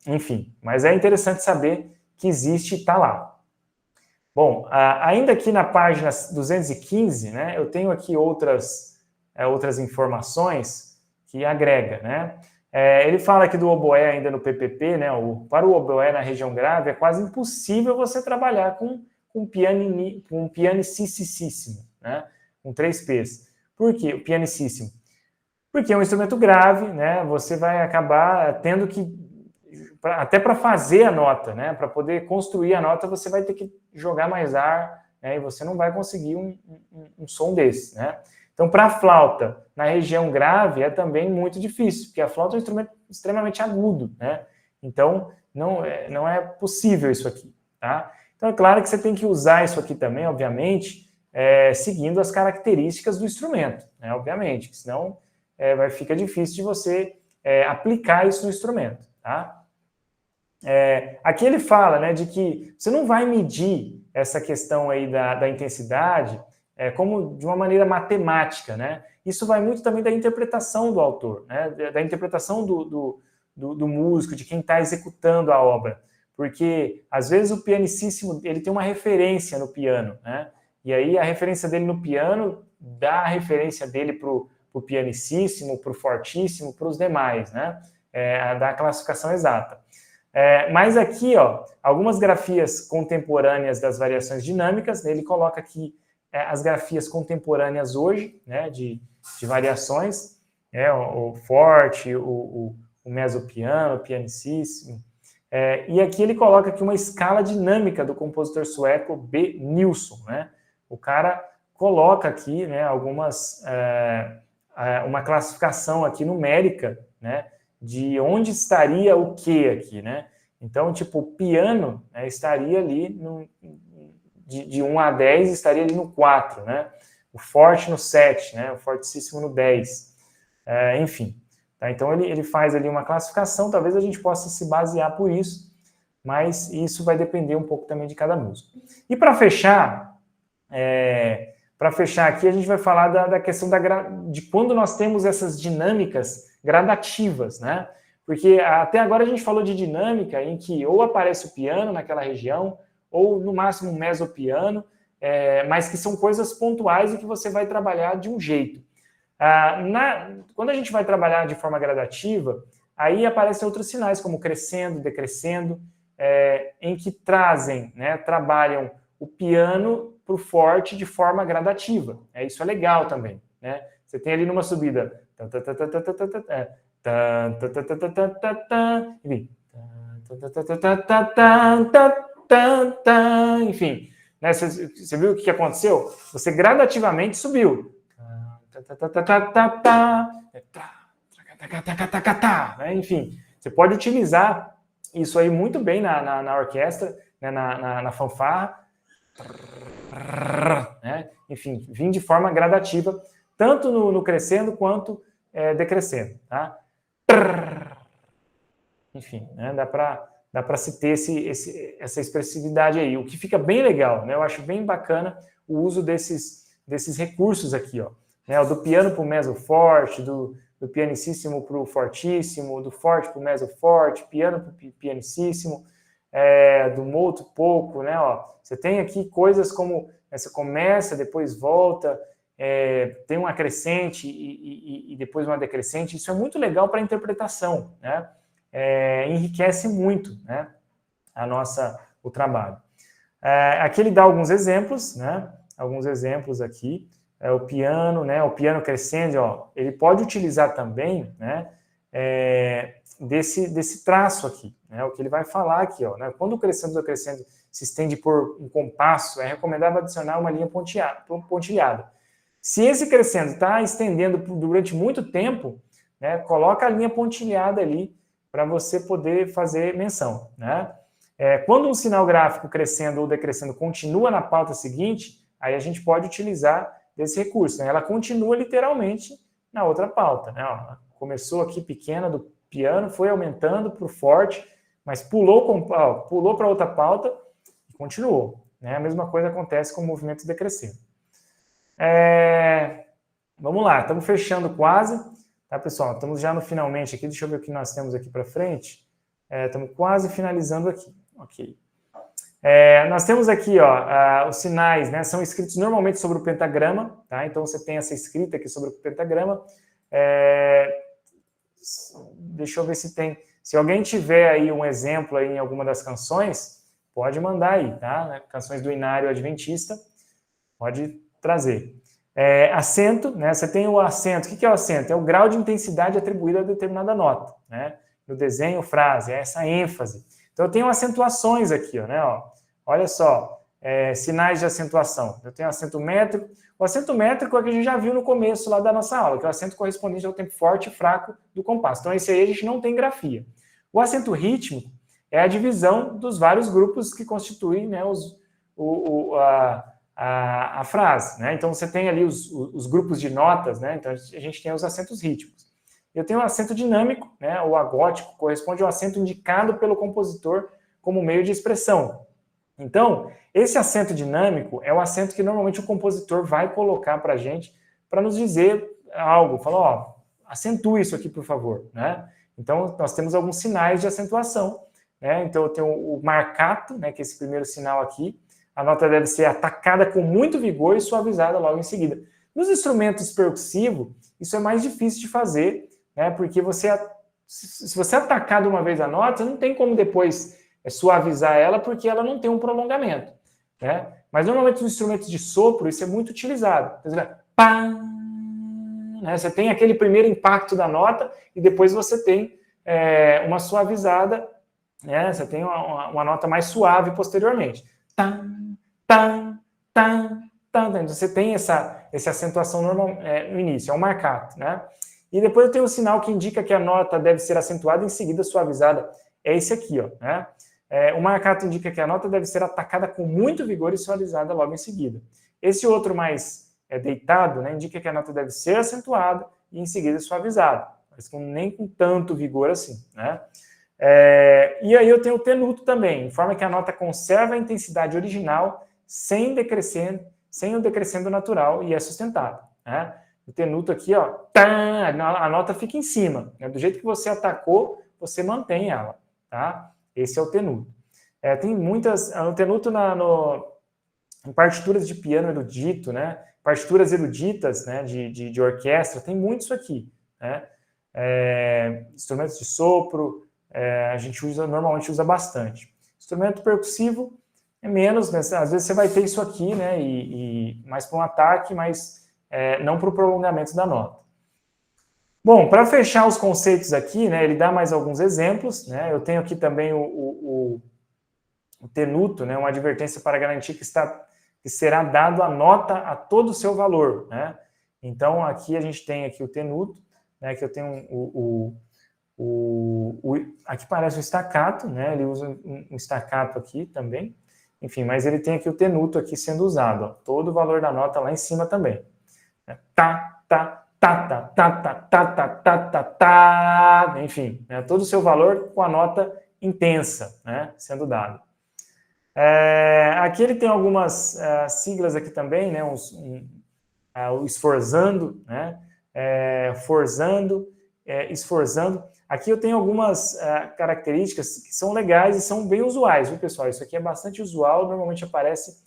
Enfim, mas é interessante saber que existe está lá. Bom, ainda aqui na página 215, né, eu tenho aqui outras informações que agrega, né? Ele fala aqui do oboé ainda no PPP, né? Para o oboé na região grave é quase impossível você trabalhar com pianicíssimo, né? Com 3 P's. Por quê? O pianicíssimo. Porque é um instrumento grave, né? Você vai acabar tendo que, até para fazer a nota, né? Para poder construir a nota, você vai ter que jogar mais ar, né? E você não vai conseguir um som desse, né? Então, para a flauta, na região grave, é também muito difícil, porque a flauta é um instrumento extremamente agudo, né? Então, não é possível isso aqui, tá? Então, é claro que você tem que usar isso aqui também, obviamente, seguindo as características do instrumento, né? Obviamente, senão fica difícil de você aplicar isso no instrumento, tá? Aqui ele fala, né, de que você não vai medir essa questão aí da intensidade como de uma maneira matemática, né? Isso vai muito também da interpretação do autor, né? Da interpretação do músico, de quem está executando a obra. Porque, às vezes, o pianicíssimo, ele tem uma referência no piano, né? E aí, a referência dele no piano dá a referência dele para o pianicíssimo, para o fortíssimo, para os demais, né? Da classificação exata. Mas aqui, ó, algumas grafias contemporâneas das variações dinâmicas, né? Ele coloca aqui as grafias contemporâneas hoje, né, de variações, o forte, o mesopiano, o pianicíssimo. E aqui ele coloca aqui uma escala dinâmica do compositor sueco B. Nilsson, né? O cara coloca aqui, né, uma classificação aqui numérica, né, de onde estaria o que aqui, né? Então, tipo, o piano, né, estaria ali de 1 a 10 estaria ali no 4, né? O forte no 7, né? O fortíssimo no 10. Enfim. Tá? Então, ele faz ali uma classificação, talvez a gente possa se basear por isso, mas isso vai depender um pouco também de cada músico. E para fechar aqui, a gente vai falar da questão de quando nós temos essas dinâmicas gradativas, né? Porque até agora a gente falou de dinâmica em que ou aparece o piano naquela região, ou no máximo um mesopiano, mas que são coisas pontuais e que você vai trabalhar de um jeito. Quando a gente vai trabalhar de forma gradativa, aí aparecem outros sinais, como crescendo, decrescendo, em que trazem, né, trabalham o piano para o forte de forma gradativa. Isso é legal também, né? Você tem ali numa subida, enfim, né? Você viu o que aconteceu? Você gradativamente subiu. Enfim, você pode utilizar isso aí muito bem na orquestra, né? na fanfarra. Né? Enfim, vir de forma gradativa, tanto no crescendo quanto decrescendo. Tá? Enfim, né? Dá para se ter essa expressividade aí, o que fica bem legal, né? Eu acho bem bacana o uso desses recursos aqui, ó, né? O do piano para o meso forte, do pianicíssimo para o fortíssimo, do forte para o meso forte, piano para o pianicíssimo, do molto pouco, né? Ó, você tem aqui coisas como você começa, depois volta, tem uma crescente e depois uma decrescente. Isso é muito legal para a interpretação, né? Enriquece muito, né, o trabalho. Aqui ele dá alguns exemplos, né? Alguns exemplos aqui. O piano, né? O piano crescendo, ó, ele pode utilizar também, né? Desse traço aqui, né? O que ele vai falar aqui, ó, né? Quando o crescendo se estende por um compasso, é recomendável adicionar uma linha pontilhada. Se esse crescendo está estendendo durante muito tempo, né? Coloca a linha pontilhada ali para você poder fazer menção, né? Quando um sinal gráfico crescendo ou decrescendo continua na pauta seguinte, aí a gente pode utilizar desse recurso, né? Ela continua literalmente na outra pauta, né? Ó, começou aqui pequena do piano, foi aumentando para o forte, mas pulou para outra pauta e continuou, né? A mesma coisa acontece com o movimento decrescendo. Vamos lá, estamos fechando quase. Tá, pessoal? Estamos já no finalmente aqui. Deixa eu ver o que nós temos aqui para frente. Estamos quase finalizando aqui. Ok. Nós temos aqui, ó, os sinais, né, são escritos normalmente sobre o pentagrama, tá? Então, você tem essa escrita aqui sobre o pentagrama. Deixa eu ver se tem... Se alguém tiver aí um exemplo aí em alguma das canções, pode mandar aí, tá? Canções do Inário Adventista, pode trazer. Acento, né? Você tem o acento. O que é o acento? É o grau de intensidade atribuído a determinada nota, né? No desenho, frase, é essa ênfase. Então, eu tenho acentuações aqui, ó, né? Ó, olha só, sinais de acentuação. Eu tenho acento métrico. O acento métrico é o que a gente já viu no começo lá da nossa aula, que é o acento correspondente ao tempo forte e fraco do compasso. Então, esse aí a gente não tem grafia. O acento rítmico é a divisão dos vários grupos que constituem, né, a frase, né? Então, você tem ali os grupos de notas, né? Então, a gente tem os acentos rítmicos. Eu tenho o acento dinâmico, né? O agótico corresponde ao acento indicado pelo compositor como meio de expressão. Então, esse acento dinâmico é o acento que normalmente o compositor vai colocar para a gente para nos dizer algo. Fala, ó, acentue isso aqui, por favor, né? Então, nós temos alguns sinais de acentuação, né? Então, eu tenho o marcato, né? Que é esse primeiro sinal aqui. A nota deve ser atacada com muito vigor e suavizada logo em seguida. Nos instrumentos percussivos, isso é mais difícil de fazer, né? Porque se você atacar de uma vez a nota, não tem como depois suavizar ela, porque ela não tem um prolongamento, né? Mas normalmente nos instrumentos de sopro isso é muito utilizado. Pá, né? Você tem aquele primeiro impacto da nota e depois você tem uma suavizada, né? Você tem uma nota mais suave posteriormente. Tan, tan, tan, tan. Então, você tem essa acentuação normal no início, é um marcato, né? E depois eu tenho o sinal que indica que a nota deve ser acentuada e em seguida suavizada. É esse aqui, ó, né? O marcato indica que a nota deve ser atacada com muito vigor e suavizada logo em seguida. Esse outro mais deitado, né, indica que a nota deve ser acentuada e em seguida suavizada, mas nem com tanto vigor assim, né? E aí eu tenho o tenuto também, de forma que a nota conserva a intensidade original sem o decrescendo natural e é sustentada, né? O tenuto aqui, ó, a nota fica em cima, né? Do jeito que você atacou, você mantém ela, tá? Esse é o tenuto. Tem muitas... O tenuto em partituras de piano erudito, né? Partituras eruditas, né? De orquestra, tem muito isso aqui, né? Instrumentos de sopro, a gente normalmente usa bastante. Instrumento percussivo é menos, né? Às vezes você vai ter isso aqui, né? E mais para um ataque, mas não para o prolongamento da nota. Bom, para fechar os conceitos aqui, né, ele dá mais alguns exemplos, né? Eu tenho aqui também o tenuto, né, uma advertência para garantir que será dado a nota a todo o seu valor, né? Então, aqui a gente tem aqui o tenuto, né, que eu tenho aqui parece o staccato, né? Ele usa um staccato aqui também, enfim, mas ele tem aqui o tenuto aqui sendo usado, ó, todo o valor da nota lá em cima também. Tá, tá, tá, tá, tá, tá, tá, tá, tá, tá, tá, enfim, né, todo o seu valor com a nota intensa, né, sendo dado. Aqui ele tem algumas siglas aqui também, né, o esforzando, né, forzando, esforzando. Aqui eu tenho algumas características que são legais e são bem usuais, viu, pessoal? Isso aqui é bastante usual, normalmente aparece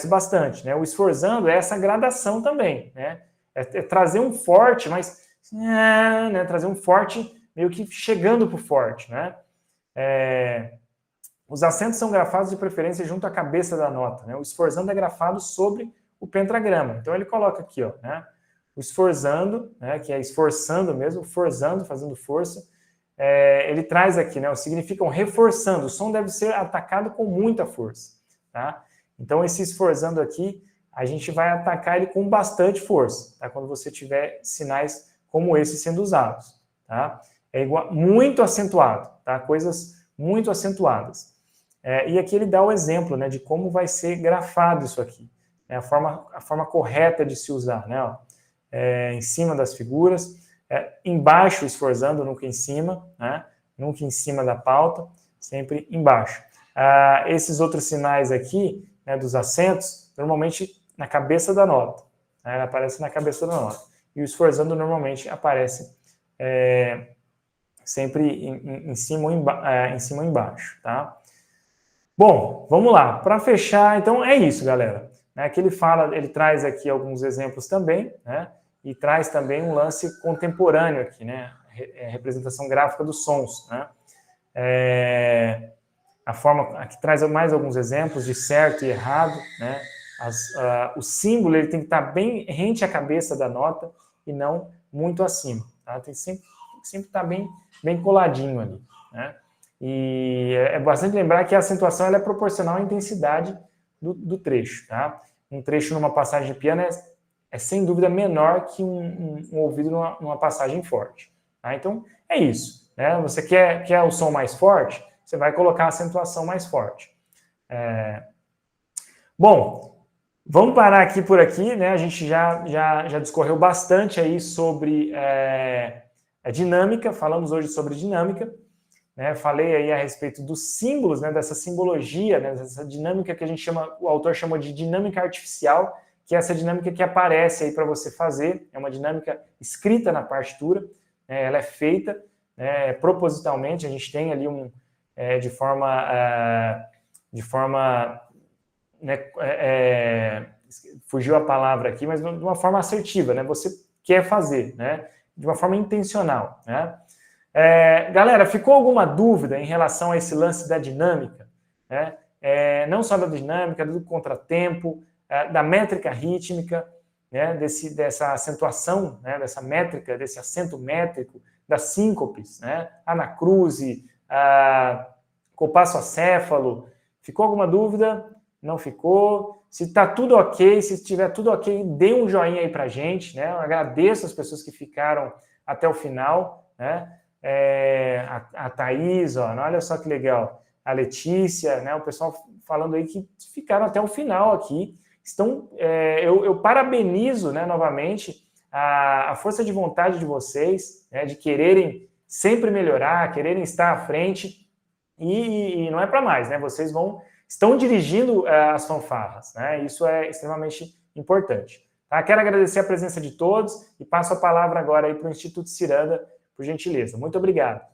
bastante, né? O esforzando é essa gradação também, né? É trazer um forte, mas né? Trazer um forte meio que chegando para o forte, né? Os acentos são grafados de preferência junto à cabeça da nota, né? O esforzando é grafado sobre o pentagrama. Então ele coloca aqui, ó, né? O esforzando, né? Que é esforçando mesmo, forzando, fazendo força. Ele traz aqui, né? Significam reforçando. O som deve ser atacado com muita força, tá? Então, esse esforzando aqui, a gente vai atacar ele com bastante força, tá? Quando você tiver sinais como esse sendo usados, tá? É igual, muito acentuado, tá? Coisas muito acentuadas. E aqui ele dá o exemplo, né, de como vai ser grafado isso aqui, né? A forma correta de se usar, né? Ó, em cima das figuras, embaixo esforzando, nunca em cima, né? Nunca em cima da pauta, sempre embaixo. Esses outros sinais aqui, né, dos acentos, normalmente na cabeça da nota, né, ela aparece na cabeça da nota, e o esforzando normalmente aparece sempre em cima ou embaixo, tá? Bom, vamos lá. Para fechar, então é isso, galera. Que ele traz aqui alguns exemplos também, né? E traz também um lance contemporâneo aqui, né? Representação gráfica dos sons, né? A forma aqui traz mais alguns exemplos de certo e errado, né? O símbolo ele tem que estar bem rente à cabeça da nota e não muito acima, tá? Tem sempre estar bem coladinho ali, né? E é bastante lembrar que a acentuação ela é proporcional à intensidade do trecho, tá? Um trecho numa passagem de piano é sem dúvida menor que um ouvido numa passagem forte, tá? Então é isso, né? Você quer o som mais forte, você vai colocar a acentuação mais forte. Bom, vamos parar aqui por aqui, né? A gente já discorreu bastante aí sobre a dinâmica, falamos hoje sobre dinâmica, né? Falei aí a respeito dos símbolos, né? Dessa simbologia, né? Dessa dinâmica que o autor chamou de dinâmica artificial, que é essa dinâmica que aparece aí para você fazer, é uma dinâmica escrita na partitura, né? Ela é feita propositalmente, a gente tem ali de forma né, fugiu a palavra aqui, mas de uma forma assertiva, né? Você quer fazer, né? De uma forma intencional, né? Galera, ficou alguma dúvida em relação a esse lance da dinâmica? Né? Não só da dinâmica, do contratempo, da métrica rítmica, né? Dessa acentuação, né? Dessa métrica, desse acento métrico, das síncopes, né? Anacruse, compasso acéfalo. Ficou alguma dúvida? Não ficou? Se está tudo ok, se estiver tudo ok, dê um joinha aí pra gente, né? Eu agradeço as pessoas que ficaram até o final, né? A Thaís, ó, olha só que legal, a Letícia, né? O pessoal falando aí que ficaram até o final aqui. Eu parabenizo, né, novamente a força de vontade de vocês, né, de quererem sempre melhorar, quererem estar à frente, e não é para mais, né? Vocês estão dirigindo as fanfarras, né? Isso é extremamente importante. Tá? Quero agradecer a presença de todos e passo a palavra agora aí para o Instituto Ciranda, por gentileza. Muito obrigado.